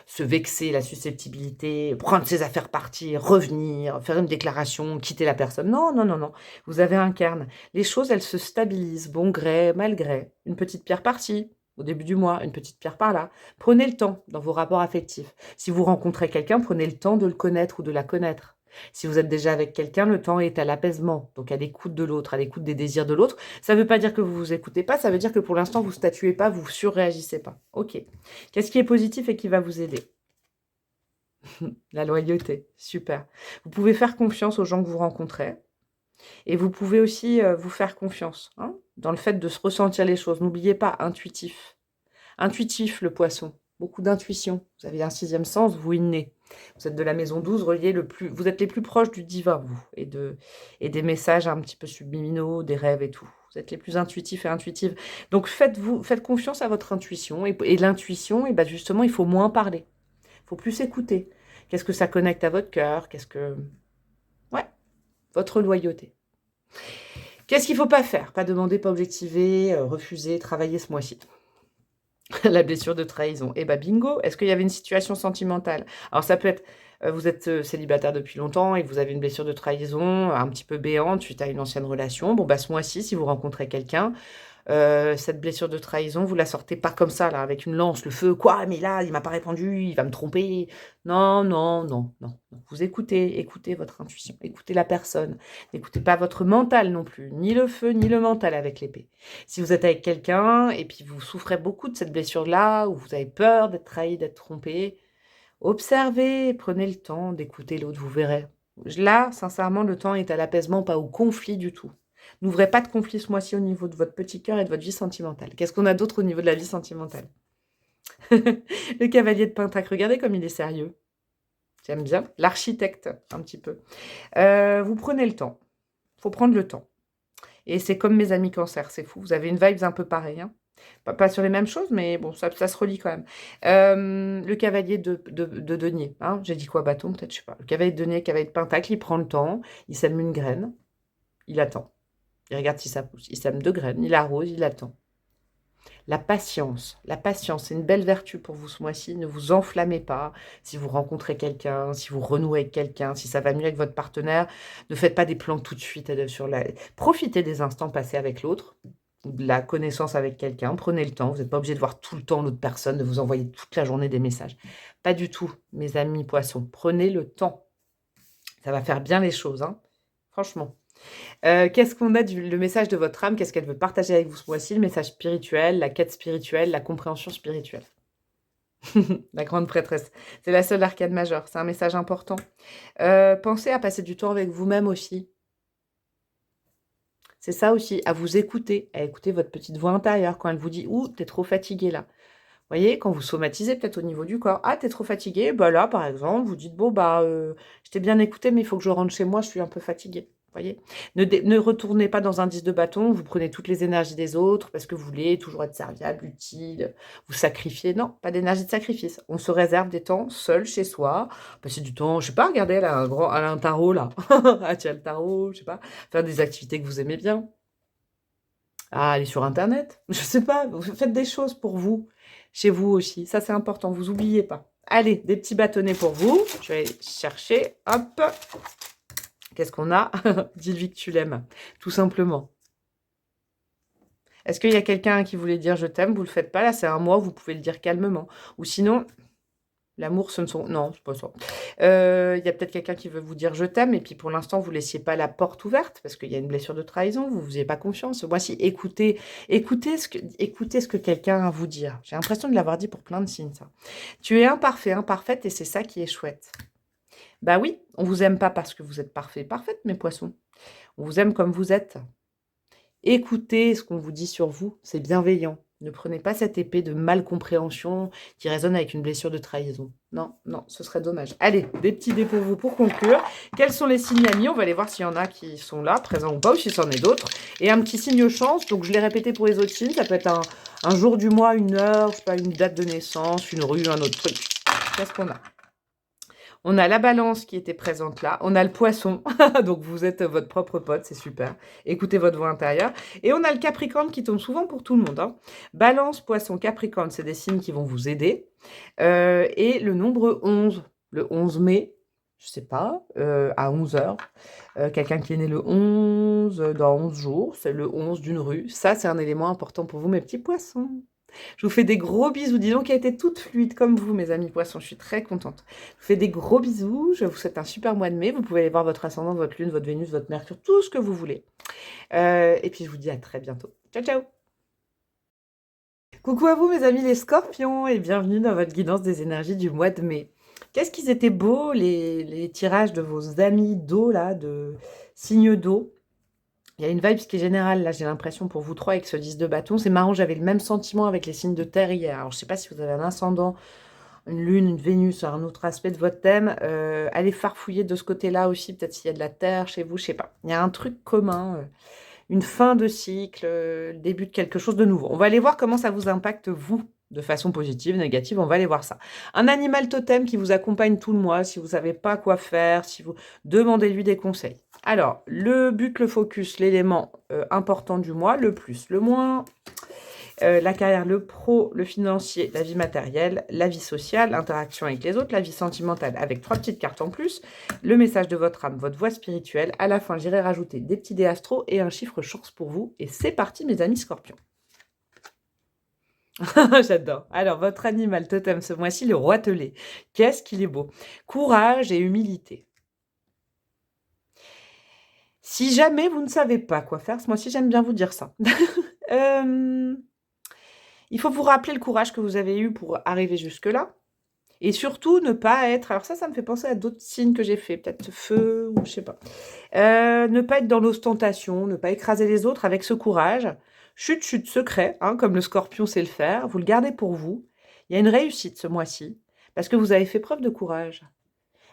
se vexer, la susceptibilité, prendre ses affaires partir, revenir, faire une déclaration, quitter la personne. Non, non, non, non. Vous avez un cairn. Les choses, elles se stabilisent, bon gré, mal gré. Une petite pierre par-ci, au début du mois, une petite pierre par-là. Prenez le temps dans vos rapports affectifs. Si vous rencontrez quelqu'un, prenez le temps de le connaître ou de la connaître. Si vous êtes déjà avec quelqu'un, le temps est à l'apaisement, donc à l'écoute de l'autre, à l'écoute des désirs de l'autre. Ça ne veut pas dire que vous vous écoutez pas, ça veut dire que pour l'instant, vous statuez pas, vous surréagissez pas. Ok. Qu'est-ce qui est positif et qui va vous aider? La loyauté, super. Vous pouvez faire confiance aux gens que vous rencontrez. Et vous pouvez aussi vous faire confiance hein, dans le fait de se ressentir les choses. N'oubliez pas, intuitif. Intuitif, le poisson. Beaucoup d'intuition. Vous avez un 6e sens, vous inné. Vous êtes de la maison 12, vous êtes les plus proches du divin, vous, et des messages un petit peu subliminaux, des rêves et tout. Vous êtes les plus intuitifs et intuitives. Donc faites confiance à votre intuition. Et l'intuition, et ben justement, il faut moins parler. Il faut plus écouter. Qu'est-ce que ça connecte à votre cœur? Ouais, votre loyauté. Qu'est-ce qu'il ne faut pas faire? Pas demander, pas objectiver, refuser, travailler ce mois-ci. La blessure de trahison. Eh ben bingo, est-ce qu'il y avait une situation sentimentale? Alors ça peut être, vous êtes célibataire depuis longtemps et vous avez une blessure de trahison un petit peu béante suite à une ancienne relation. Bon, bah ce mois-ci, si vous rencontrez quelqu'un, cette blessure de trahison, vous la sortez pas comme ça, là, avec une lance, le feu, quoi, mais là, il m'a pas répondu, il va me tromper. Non, non, non, non. Vous écoutez votre intuition, écoutez la personne. N'écoutez pas votre mental non plus, ni le feu, ni le mental avec l'épée. Si vous êtes avec quelqu'un et puis vous souffrez beaucoup de cette blessure-là, ou vous avez peur d'être trahi, d'être trompé, observez, prenez le temps d'écouter l'autre, vous verrez. Là, sincèrement, le temps est à l'apaisement, pas au conflit du tout. N'ouvrez pas de conflit ce mois-ci au niveau de votre petit cœur et de votre vie sentimentale. Qu'est-ce qu'on a d'autre au niveau de la vie sentimentale? Le cavalier de Pentacle, regardez comme il est sérieux. J'aime bien. L'architecte, un petit peu. Vous prenez le temps. Il faut prendre le temps. Et c'est comme mes amis cancer, c'est fou. Vous avez une vibe un peu pareille. Hein. Pas sur les mêmes choses, mais bon, ça se relie quand même. Le cavalier de denier. Hein. J'ai dit quoi, bâton, peut-être, je sais pas. Le cavalier de denier, cavalier de Pentacle, il prend le temps, il sème une graine, il attend. Il regarde si ça pousse. Il sème 2 graines, il arrose, il attend. La patience, c'est une belle vertu pour vous ce mois-ci. Ne vous enflammez pas. Si vous rencontrez quelqu'un, si vous renouez avec quelqu'un, si ça va mieux avec votre partenaire, ne faites pas des plans tout de suite. Profitez des instants passés avec l'autre, de la connaissance avec quelqu'un. Prenez le temps. Vous n'êtes pas obligé de voir tout le temps l'autre personne, de vous envoyer toute la journée des messages. Pas du tout, mes amis poissons. Prenez le temps. Ça va faire bien les choses, hein. Franchement. Qu'est-ce qu'on a le message de votre âme? Qu'est-ce qu'elle veut partager avec vous ce mois-ci? Le message spirituel, la quête spirituelle, la compréhension spirituelle. La grande prêtresse. C'est la seule arcane majeure. C'est un message important. Pensez à passer du temps avec vous-même aussi. C'est ça aussi, à vous écouter, à écouter votre petite voix intérieure quand elle vous dit « Ouh, t'es trop fatigué là ». Vous voyez, quand vous somatisez peut-être au niveau du corps. « Ah, t'es trop fatigué ». Bah là, par exemple, vous dites « Bon, bah, je t'ai bien écouté, mais il faut que je rentre chez moi, je suis un peu fatiguée ». Voyez, ne retournez pas dans un 10 de bâton, vous prenez toutes les énergies des autres parce que vous voulez toujours être serviable, utile, vous sacrifier. Non, pas d'énergie de sacrifice. On se réserve des temps seul chez soi, passer du temps, je sais pas, regardez, elle a elle a un tarot là. Ah tiens, le tarot, je sais pas, faire des activités que vous aimez bien. Ah, aller sur Internet, je sais pas, vous faites des choses pour vous, chez vous aussi. Ça, c'est important, vous oubliez pas. Allez, des petits bâtonnets pour vous. Je vais aller chercher, hop. Qu'est-ce qu'on a? Dis-lui que tu l'aimes, tout simplement. Est-ce qu'il y a quelqu'un qui voulait dire je t'aime? Vous le faites pas, là, c'est un moi, vous pouvez le dire calmement. Ou sinon, l'amour, ce ne sont... Non, c'est pas ça. Il y a peut-être quelqu'un qui veut vous dire je t'aime, et puis pour l'instant, vous laissiez pas la porte ouverte, parce qu'il y a une blessure de trahison, vous ne faisiez pas confiance. Voici, écoutez ce que quelqu'un a à vous dire. J'ai l'impression de l'avoir dit pour plein de signes, ça. Tu es imparfait, imparfaite, et c'est ça qui est chouette. Bah oui, on vous aime pas parce que vous êtes parfait, parfaite, mes poissons. On vous aime comme vous êtes. Écoutez ce qu'on vous dit sur vous, c'est bienveillant. Ne prenez pas cette épée de malcompréhension qui résonne avec une blessure de trahison. Non, non, ce serait dommage. Allez, des petits dés pour vous pour conclure. Quels sont les signes amis? On va aller voir s'il y en a qui sont là, présents ou pas, ou si c'en est d'autres. Et un petit signe chance, donc je l'ai répété pour les autres signes, ça peut être un jour du mois, une heure, je sais pas, une date de naissance, une rue, un autre truc. Qu'est-ce qu'on a? On a la balance qui était présente là. On a le poisson. Donc, vous êtes votre propre pote. C'est super. Écoutez votre voix intérieure. Et on a le capricorne qui tombe souvent pour tout le monde. Hein. Balance, poisson, capricorne, c'est des signes qui vont vous aider. Et le nombre 11. Le 11 mai, je sais pas, à 11 heures. Quelqu'un qui est né le 11, dans 11 jours. C'est le 11 d'une rue. Ça, c'est un élément important pour vous, mes petits poissons. Je vous fais des gros bisous. Dis donc, qui a été toute fluide comme vous, mes amis poissons. Je suis très contente. Je vous fais des gros bisous. Je vous souhaite un super mois de mai. Vous pouvez aller voir votre ascendant, votre lune, votre Vénus, votre Mercure, tout ce que vous voulez. Et puis, je vous dis à très bientôt. Ciao, ciao. Coucou à vous, mes amis les scorpions, et bienvenue dans votre guidance des énergies du mois de mai. Qu'est-ce qu'ils étaient beaux, les tirages de vos amis d'eau, là, de signes d'eau. Il y a une vibe qui est générale, là, j'ai l'impression, pour vous trois, avec ce 10 de bâton. C'est marrant, j'avais le même sentiment avec les signes de terre hier. Alors, je ne sais pas si vous avez un ascendant, une lune, une Vénus, un autre aspect de votre thème. Allez farfouiller de ce côté-là aussi, peut-être s'il y a de la terre chez vous, je ne sais pas. Il y a un truc commun, une fin de cycle, le début de quelque chose de nouveau. On va aller voir comment ça vous impacte, vous, de façon positive, négative, on va aller voir ça. Un animal totem qui vous accompagne tout le mois, si vous ne savez pas quoi faire, si vous demandez-lui des conseils. Alors, le but, le focus, l'élément important du mois, le plus, le moins, la carrière, le pro, le financier, la vie matérielle, la vie sociale, l'interaction avec les autres, la vie sentimentale avec 3 petites cartes en plus, le message de votre âme, votre voix spirituelle. À la fin, j'irai rajouter des petits dés astro et un chiffre chance pour vous. Et c'est parti, mes amis scorpions. J'adore. Alors, votre animal totem ce mois-ci, le roi telé. Qu'est-ce qu'il est beau. Courage et humilité. Si jamais vous ne savez pas quoi faire, ce mois-ci, j'aime bien vous dire ça. Il faut vous rappeler le courage que vous avez eu pour arriver jusque-là. Et surtout, ne pas être... Alors ça me fait penser à d'autres signes que j'ai fait. Peut-être feu ou je sais pas. Ne pas être dans l'ostentation, ne pas écraser les autres avec ce courage. Chut, chut, secret, hein, comme le scorpion sait le faire. Vous le gardez pour vous. Il y a une réussite ce mois-ci, parce que vous avez fait preuve de courage.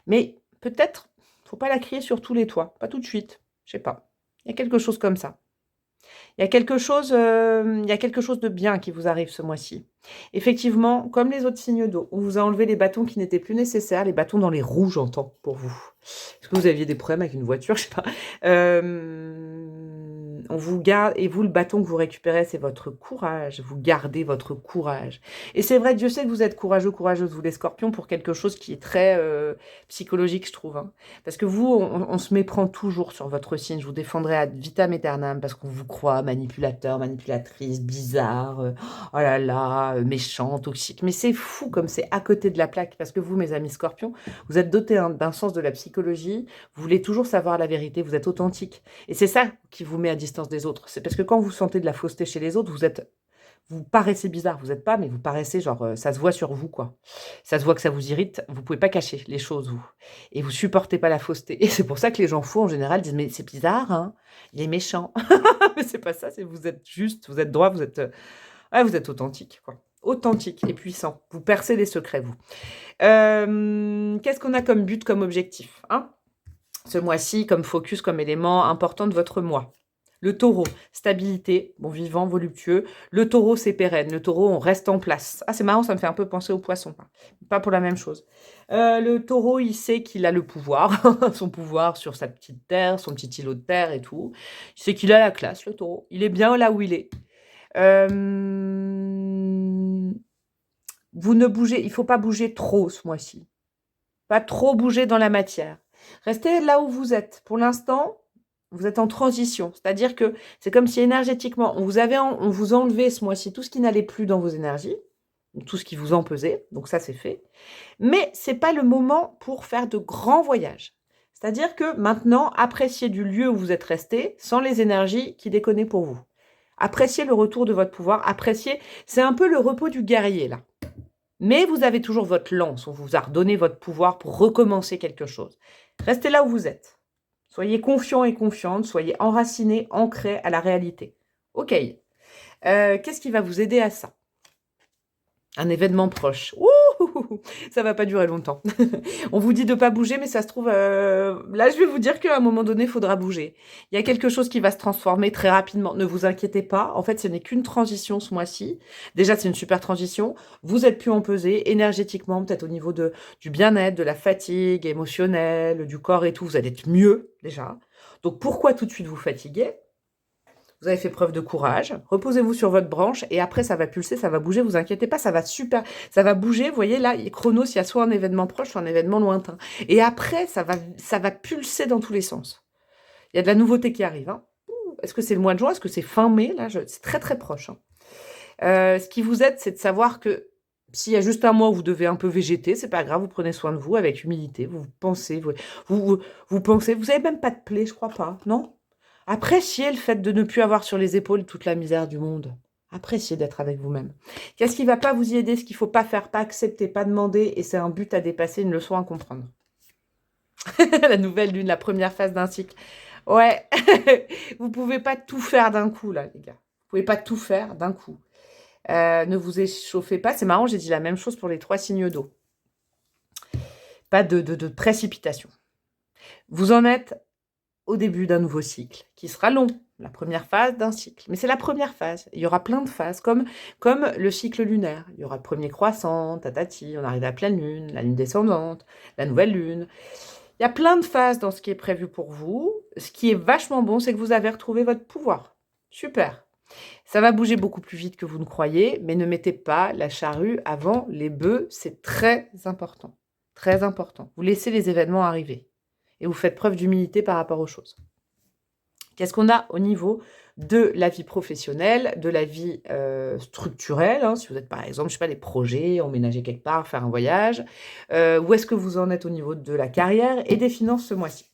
Mais peut-être, faut pas la crier sur tous les toits. Pas tout de suite. Je sais pas. Il y a quelque chose comme ça. Il y a quelque chose de bien qui vous arrive ce mois-ci. Effectivement, comme les autres signes d'eau, on vous a enlevé les bâtons qui n'étaient plus nécessaires, les bâtons dans les roues, j'entends, pour vous. Est-ce que vous aviez des problèmes avec une voiture? Je sais pas. On vous garde, et vous, le bâton que vous récupérez, c'est votre courage. Vous gardez votre courage. Et c'est vrai, Dieu sait que vous êtes courageux, courageuse, vous les scorpions, pour quelque chose qui est très psychologique, je trouve. Hein. Parce que vous, on se méprend toujours sur votre signe. Je vous défendrai ad vitam aeternam, parce qu'on vous croit manipulateur, manipulatrice, bizarre, oh là là, méchant, toxique. Mais c'est fou comme c'est à côté de la plaque, parce que vous, mes amis scorpions, vous êtes dotés d'un sens de la psychologie, vous voulez toujours savoir la vérité, vous êtes authentique. Et c'est ça qui vous met à distance des autres. C'est parce que quand vous sentez de la fausseté chez les autres, vous paraissez bizarre. Vous n'êtes pas, mais vous paraissez genre, ça se voit sur vous, quoi. Ça se voit que ça vous irrite. Vous pouvez pas cacher les choses, vous. Et vous supportez pas la fausseté. Et c'est pour ça que les gens fous, en général, disent, mais c'est bizarre, hein. Il est méchant. Mais c'est pas ça, c'est vous êtes juste, vous êtes droit, vous êtes authentique, quoi. Authentique et puissant. Vous percez les secrets, vous. Qu'est-ce qu'on a comme but, comme objectif, hein? ce mois-ci comme focus, comme élément important de votre mois. Le taureau, stabilité, bon vivant, voluptueux. Le taureau, c'est pérenne. Le taureau, on reste en place. Ah, c'est marrant, ça me fait un peu penser au poisson. Pas pour la même chose. Le taureau, il sait qu'il a le pouvoir. Son pouvoir sur sa petite terre, son petit îlot de terre et tout. Il sait qu'il a la classe, le taureau. Il est bien là où il est. Vous ne bougez, il ne faut pas bouger trop ce mois-ci. Pas trop bouger dans la matière. Restez là où vous êtes. Pour l'instant, vous êtes en transition. C'est-à-dire que c'est comme si énergétiquement, on vous enlevait ce mois-ci tout ce qui n'allait plus dans vos énergies, tout ce qui vous en pesait. Donc ça, c'est fait. Mais ce n'est pas le moment pour faire de grands voyages. C'est-à-dire que maintenant, appréciez du lieu où vous êtes resté sans les énergies qui déconnaient pour vous. Appréciez le retour de votre pouvoir. Appréciez, c'est un peu le repos du guerrier, là. Mais vous avez toujours votre lance, on vous a redonné votre pouvoir pour recommencer quelque chose. Restez là où vous êtes. Soyez confiants et confiantes, soyez enracinés, ancrés à la réalité. Ok. Qu'est-ce qui va vous aider à ça? Un événement proche. Ouh, ça va pas durer longtemps. On vous dit de pas bouger, mais ça se trouve... Là, je vais vous dire qu'à un moment donné, il faudra bouger. Il y a quelque chose qui va se transformer très rapidement. Ne vous inquiétez pas. En fait, ce n'est qu'une transition ce mois-ci. Déjà, c'est une super transition. Vous êtes plus empesé énergétiquement, peut-être au niveau du bien-être, de la fatigue émotionnelle, du corps et tout. Vous allez être mieux, déjà. Donc, pourquoi tout de suite vous fatiguer? Vous avez fait preuve de courage. Reposez-vous sur votre branche et après, ça va pulser, ça va bouger. Vous inquiétez pas, ça va ça va bouger. Vous voyez, là, Chronos, il y a soit un événement proche, soit un événement lointain. Et après, ça va pulser dans tous les sens. Il y a de la nouveauté qui arrive. Hein. Est-ce que c'est le mois de juin? Est-ce que c'est fin mai? Là, c'est très, très proche. Hein. Ce qui vous aide, c'est de savoir que s'il y a juste un mois où vous devez un peu végéter, c'est pas grave, vous prenez soin de vous avec humilité. Vous pensez, vous pensez. Vous n'avez même pas de plaie, je crois pas, non? Appréciez le fait de ne plus avoir sur les épaules toute la misère du monde. Appréciez d'être avec vous-même. Qu'est-ce qui ne va pas vous y aider? Ce qu'il ne faut pas faire, pas accepter, pas demander, et c'est un but à dépasser, une leçon à comprendre. La nouvelle lune, la première phase d'un cycle. Ouais, vous ne pouvez pas tout faire d'un coup, là, les gars. Vous ne pouvez pas tout faire d'un coup. Ne vous échauffez pas. C'est marrant, j'ai dit la même chose pour les 3 signes d'eau. Pas de précipitation. Vous en êtes au début d'un nouveau cycle, qui sera long, la première phase d'un cycle. Mais c'est la première phase. Il y aura plein de phases, comme le cycle lunaire. Il y aura le premier croissant, tatati, on arrive à la pleine lune, la lune descendante, la nouvelle lune. Il y a plein de phases dans ce qui est prévu pour vous. Ce qui est vachement bon, c'est que vous avez retrouvé votre pouvoir. Super. Ça va bouger beaucoup plus vite que vous ne croyez, mais ne mettez pas la charrue avant les bœufs. C'est très important. Très important. Vous laissez les événements arriver. Et vous faites preuve d'humilité par rapport aux choses. Qu'est-ce qu'on a au niveau de la vie professionnelle, de la vie structurelle, hein, si vous êtes par exemple, je sais pas, des projets, emménager quelque part, faire un voyage, où est-ce que vous en êtes au niveau de la carrière et des finances ce mois-ci?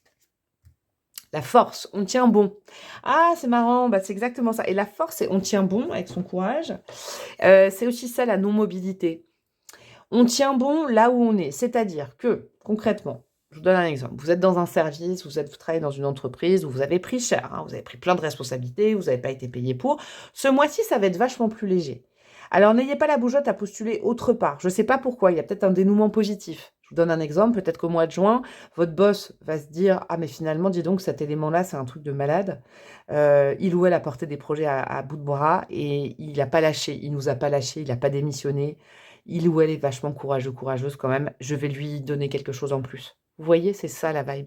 La force, on tient bon. Ah, c'est marrant, bah, c'est exactement ça. Et la force, c'est on tient bon avec son courage. C'est aussi ça, la non-mobilité. On tient bon là où on est. C'est-à-dire que, concrètement, je vous donne un exemple. Vous êtes dans un service, vous travaillez dans une entreprise où vous avez pris cher, hein, vous avez pris plein de responsabilités, vous n'avez pas été payé pour. Ce mois-ci, ça va être vachement plus léger. Alors, n'ayez pas la bougeotte à postuler autre part. Je ne sais pas pourquoi, il y a peut-être un dénouement positif. Je vous donne un exemple. Peut-être qu'au mois de juin, votre boss va se dire « Ah, mais finalement, dis donc, cet élément-là, c'est un truc de malade. Il ou elle a porté des projets à bout de bras et il n'a pas lâché. Il ne nous a pas lâché, il n'a pas démissionné. Il ou elle est vachement courageux, courageuse quand même. Je vais lui donner quelque chose en plus. » Vous voyez, c'est ça la vibes.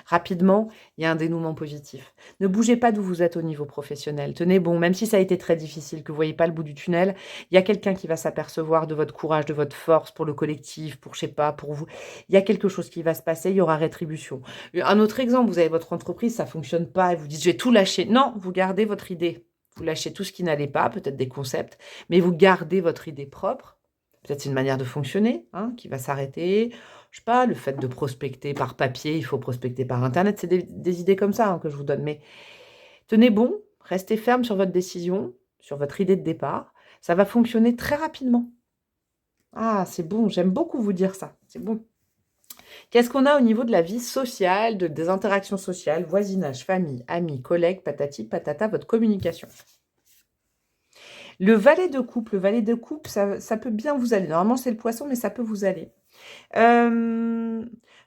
Rapidement, il y a un dénouement positif. Ne bougez pas d'où vous êtes au niveau professionnel. Tenez bon, même si ça a été très difficile, que vous ne voyez pas le bout du tunnel, il y a quelqu'un qui va s'apercevoir de votre courage, de votre force pour le collectif, pour je sais pas, pour vous. Il y a quelque chose qui va se passer, il y aura rétribution. Un autre exemple, vous avez votre entreprise, ça ne fonctionne pas et vous dites je vais tout lâcher. Non, vous gardez votre idée. Vous lâchez tout ce qui n'allait pas, peut-être des concepts, mais vous gardez votre idée propre. Peut-être c'est une manière de fonctionner hein, qui va s'arrêter. Je sais pas, le fait de prospecter par papier, il faut prospecter par Internet. C'est des idées comme ça hein, que je vous donne. Mais tenez bon, restez ferme sur votre décision, sur votre idée de départ. Ça va fonctionner très rapidement. Ah, c'est bon, j'aime beaucoup vous dire ça. C'est bon. Qu'est-ce qu'on a au niveau de la vie sociale, des interactions sociales, voisinage, famille, amis, collègues, patati, patata, votre communication? Le valet de coupe, ça peut bien vous aller. Normalement, c'est le poisson, mais ça peut vous aller.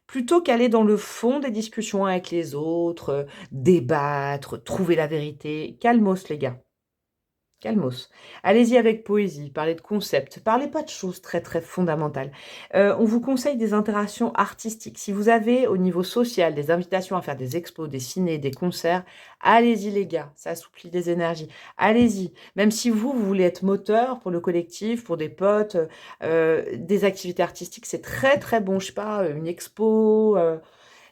plutôt qu'aller dans le fond des discussions avec les autres, débattre, trouver la vérité. Calmos, les gars. Calmos. Allez-y avec poésie, parlez de concepts, parlez pas de choses très très fondamentales. On vous conseille des interactions artistiques. Si vous avez au niveau social des invitations à faire des expos, des ciné, des concerts, allez-y les gars, ça assouplit les énergies. Allez-y, même si vous voulez être moteur pour le collectif, pour des potes, des activités artistiques, c'est très très bon. Je sais pas, une expo,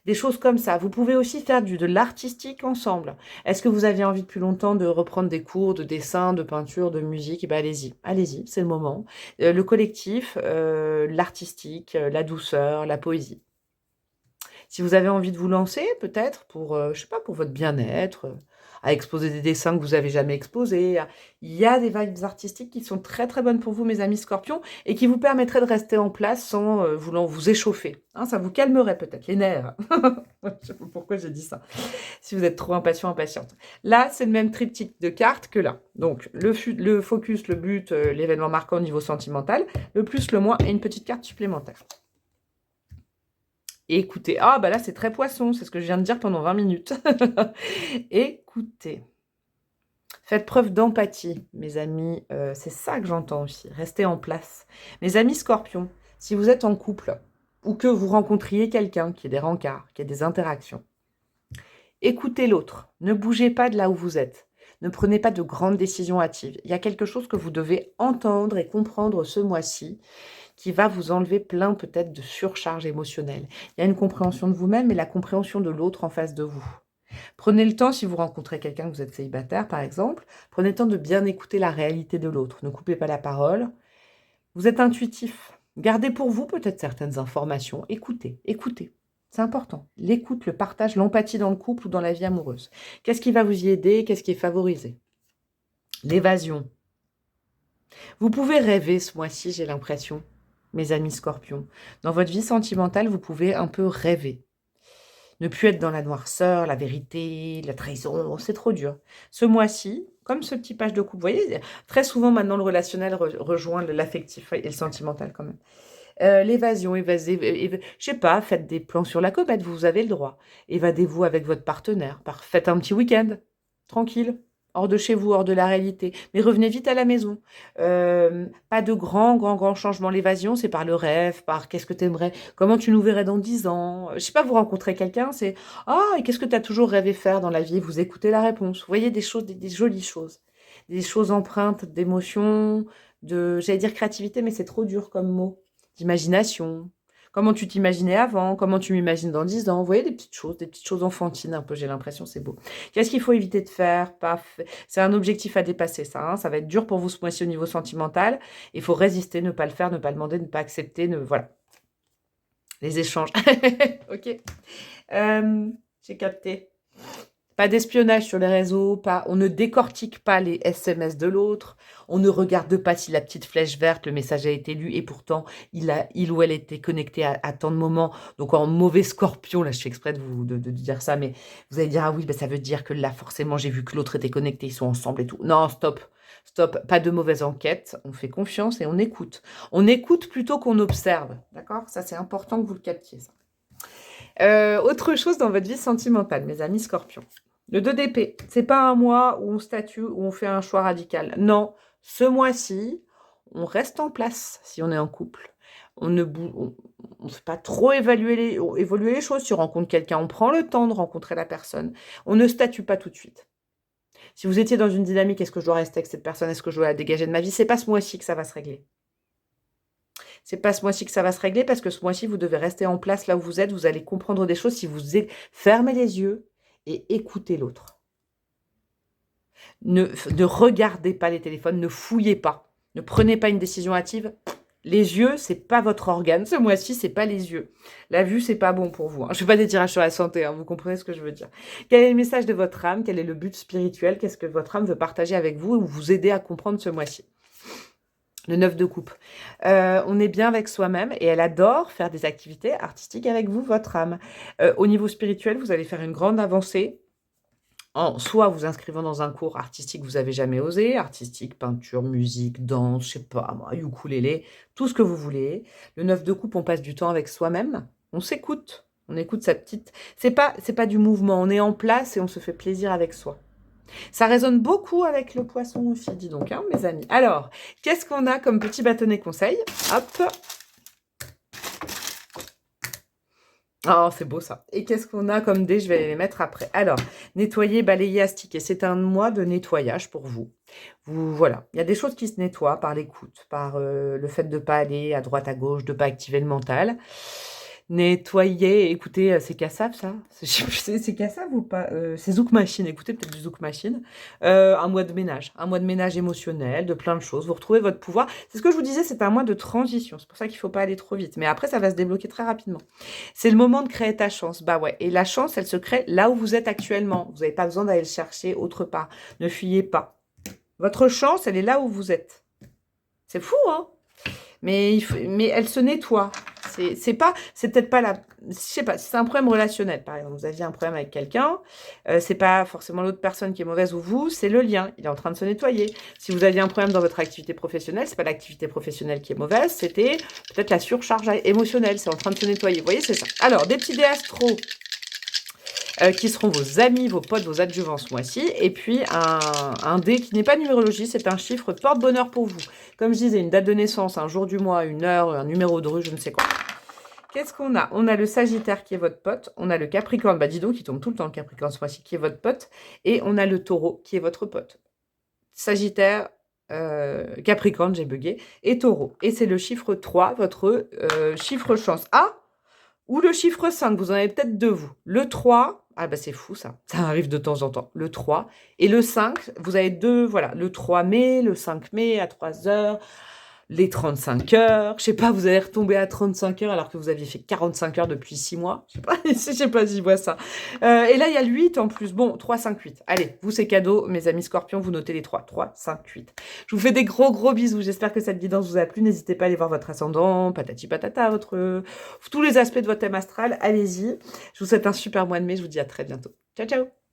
des choses comme ça. Vous pouvez aussi faire de l'artistique ensemble. Est-ce que vous aviez envie depuis longtemps de reprendre des cours de dessin, de peinture, de musique? Eh ben allez-y, allez-y, c'est le moment. Le collectif, l'artistique, la douceur, la poésie. Si vous avez envie de vous lancer, peut-être pour, je sais pas, pour votre bien-être, à exposer des dessins que vous avez jamais exposés. Il y a des vibes artistiques qui sont très très bonnes pour vous, mes amis Scorpions, et qui vous permettraient de rester en place sans vouloir vous échauffer. Hein, ça vous calmerait peut-être les nerfs. Je sais pas pourquoi j'ai dit ça. Si vous êtes trop impatient, impatiente. Là, c'est le même triptyque de cartes que là. Donc, le focus, le but, l'événement marquant au niveau sentimental, le plus, le moins, et une petite carte supplémentaire. Écoutez, ah bah là c'est très poisson, c'est ce que je viens de dire pendant 20 minutes. Écoutez, faites preuve d'empathie, mes amis, c'est ça que j'entends aussi, restez en place. Mes amis Scorpions, si vous êtes en couple ou que vous rencontriez quelqu'un qui ait des rencarts, qui ait des interactions, écoutez l'autre, ne bougez pas de là où vous êtes, ne prenez pas de grandes décisions hâtives. Il y a quelque chose que vous devez entendre et comprendre ce mois-ci, qui va vous enlever plein peut-être de surcharge émotionnelle. Il y a une compréhension de vous-même et la compréhension de l'autre en face de vous. Prenez le temps, si vous rencontrez quelqu'un, que vous êtes célibataire par exemple, prenez le temps de bien écouter la réalité de l'autre. Ne coupez pas la parole. Vous êtes intuitif. Gardez pour vous peut-être certaines informations. Écoutez, écoutez. C'est important. L'écoute, le partage, l'empathie dans le couple ou dans la vie amoureuse. Qu'est-ce qui va vous y aider? Qu'est-ce qui est favorisé? L'évasion. Vous pouvez rêver ce mois-ci, j'ai l'impression. Mes amis Scorpions. Dans votre vie sentimentale, vous pouvez un peu rêver. Ne plus être dans la noirceur, la vérité, la trahison, c'est trop dur. Ce mois-ci, comme ce petit page de coupe, vous voyez, très souvent maintenant le relationnel rejoint l'affectif et le sentimental quand même. L'évasion, je sais pas, faites des plans sur la comète, vous avez le droit. Évadez-vous avec votre partenaire, faites un petit week-end, tranquille. Hors de chez vous, hors de la réalité. Mais revenez vite à la maison. Pas de grands changements. L'évasion, c'est par le rêve, par qu'est-ce que tu aimerais, comment tu nous verrais dans 10 ans. Je sais pas, vous rencontrez quelqu'un, c'est « Ah, et qu'est-ce que tu as toujours rêvé faire dans la vie ?» Vous écoutez la réponse. Vous voyez des choses, des jolies choses. Des choses empreintes d'émotion, j'allais dire créativité, mais c'est trop dur comme mot. D'imagination. Comment tu t'imaginais avant? Comment tu m'imagines dans 10 ans? Vous voyez des petites choses enfantines un peu, j'ai l'impression, c'est beau. Qu'est-ce qu'il faut éviter de faire? C'est un objectif à dépasser, ça. Hein. Ça va être dur pour vous ce mois-ci au niveau sentimental. Il faut résister, ne pas le faire, ne pas demander, ne pas accepter. Voilà. Les échanges. Ok. J'ai capté. Pas d'espionnage sur les réseaux, on ne décortique pas les SMS de l'autre, on ne regarde pas si la petite flèche verte, le message a été lu, et pourtant, il ou elle était connecté à tant de moments. Donc, en mauvais Scorpion, là, je fais exprès de dire ça, mais vous allez dire, ah oui, ben, ça veut dire que là, forcément, j'ai vu que l'autre était connecté, ils sont ensemble et tout. Non, stop, pas de mauvaise enquête, on fait confiance et on écoute. On écoute plutôt qu'on observe, d'accord? Ça, c'est important que vous le captiez, ça. Autre chose dans votre vie sentimentale, mes amis Scorpions. Le 2 d'épée, c'est pas un mois où on statue, où on fait un choix radical. Non, ce mois-ci, on reste en place si on est en couple. On ne fait pas trop évoluer les choses. Si on rencontre quelqu'un, on prend le temps de rencontrer la personne. On ne statue pas tout de suite. Si vous étiez dans une dynamique, est-ce que je dois rester avec cette personne? Est-ce que je dois la dégager de ma vie? C'est pas ce mois-ci que ça va se régler. C'est pas ce mois-ci que ça va se régler parce que ce mois-ci, vous devez rester en place là où vous êtes. Vous allez comprendre des choses si vous fermez les yeux et écoutez l'autre. Ne regardez pas les téléphones, ne fouillez pas. Ne prenez pas une décision hâtive. Les yeux, c'est pas votre organe. Ce mois-ci, c'est pas les yeux. La vue, c'est pas bon pour vous. Hein. Je fais pas des tirages sur la santé, hein. Vous comprenez ce que je veux dire. Quel est le message de votre âme? Quel est le but spirituel? Qu'est-ce que votre âme veut partager avec vous ou vous aider à comprendre ce mois-ci? Le 9 de coupe. On est bien avec soi-même et elle adore faire des activités artistiques avec vous, votre âme. Au niveau spirituel, vous allez faire une grande avancée en soit vous inscrivant dans un cours artistique que vous avez jamais osé, artistique, peinture, musique, danse, je sais pas moi, ukulélé, tout ce que vous voulez. Le 9 de coupe, on passe du temps avec soi-même, on s'écoute. On écoute sa petite... C'est pas du mouvement, on est en place et on se fait plaisir avec soi. Ça résonne beaucoup avec le poisson aussi, dis donc, hein, mes amis. Alors, qu'est-ce qu'on a comme petit bâtonnet conseil? Hop. Oh, c'est beau ça. Et qu'est-ce qu'on a comme dés? Je vais les mettre après. Alors, nettoyer, balayer, astiquer. C'est un mois de nettoyage pour vous. Voilà, il y a des choses qui se nettoient par l'écoute, par le fait de ne pas aller à droite, à gauche, de ne pas activer le mental. Nettoyer, écoutez, c'est Kassav ça? C'est Kassav ou pas? C'est Zouk Machine, écoutez peut-être du Zouk Machine. Un mois de ménage émotionnel, de plein de choses. Vous retrouvez votre pouvoir. C'est ce que je vous disais, c'est un mois de transition. C'est pour ça qu'il ne faut pas aller trop vite. Mais après, ça va se débloquer très rapidement. C'est le moment de créer ta chance. Bah ouais, et la chance, elle se crée là où vous êtes actuellement. Vous n'avez pas besoin d'aller le chercher autre part. Ne fuyez pas. Votre chance, elle est là où vous êtes. C'est fou, hein? Mais elle se nettoie. C'est peut-être pas la... Je sais pas, si c'est un problème relationnel, par exemple, vous aviez un problème avec quelqu'un, c'est pas forcément l'autre personne qui est mauvaise ou vous, c'est le lien, il est en train de se nettoyer. Si vous aviez un problème dans votre activité professionnelle, c'est pas l'activité professionnelle qui est mauvaise, c'était peut-être la surcharge émotionnelle, c'est en train de se nettoyer. Vous voyez, c'est ça. Alors, des petits dés astro qui seront vos amis, vos potes, vos adjuvants ce mois-ci. Et puis, un dé qui n'est pas numérologie, c'est un chiffre porte-bonheur pour vous. Comme je disais, une date de naissance, un jour du mois, une heure, un numéro de rue, je ne sais quoi. Qu'est-ce qu'on a? On a le Sagittaire qui est votre pote. On a le Capricorne, bah dis donc, qui tombe tout le temps le Capricorne ce mois-ci, qui est votre pote. Et on a le Taureau qui est votre pote. Sagittaire, Capricorne, j'ai bugué, et Taureau. Et c'est le chiffre 3, votre chiffre chance. Ah! Ou le chiffre 5, vous en avez peut-être deux, vous. Le 3, ah bah c'est fou ça, ça arrive de temps en temps. Le 3 et le 5, vous avez deux, voilà, le 3 mai, le 5 mai à 3 heures, les 35 heures. Je sais pas, vous allez retomber à 35 heures alors que vous aviez fait 45 heures depuis 6 mois. Je sais pas si je vois ça. Et là, il y a le 8 en plus. Bon, 3, 5, 8. Allez, vous, c'est cadeau. Mes amis scorpions, vous notez les 3. 3, 5, 8. Je vous fais des gros bisous. J'espère que cette guidance vous a plu. N'hésitez pas à aller voir votre ascendant, patati patata, tous les aspects de votre thème astral. Allez-y. Je vous souhaite un super mois de mai. Je vous dis à très bientôt. Ciao, ciao.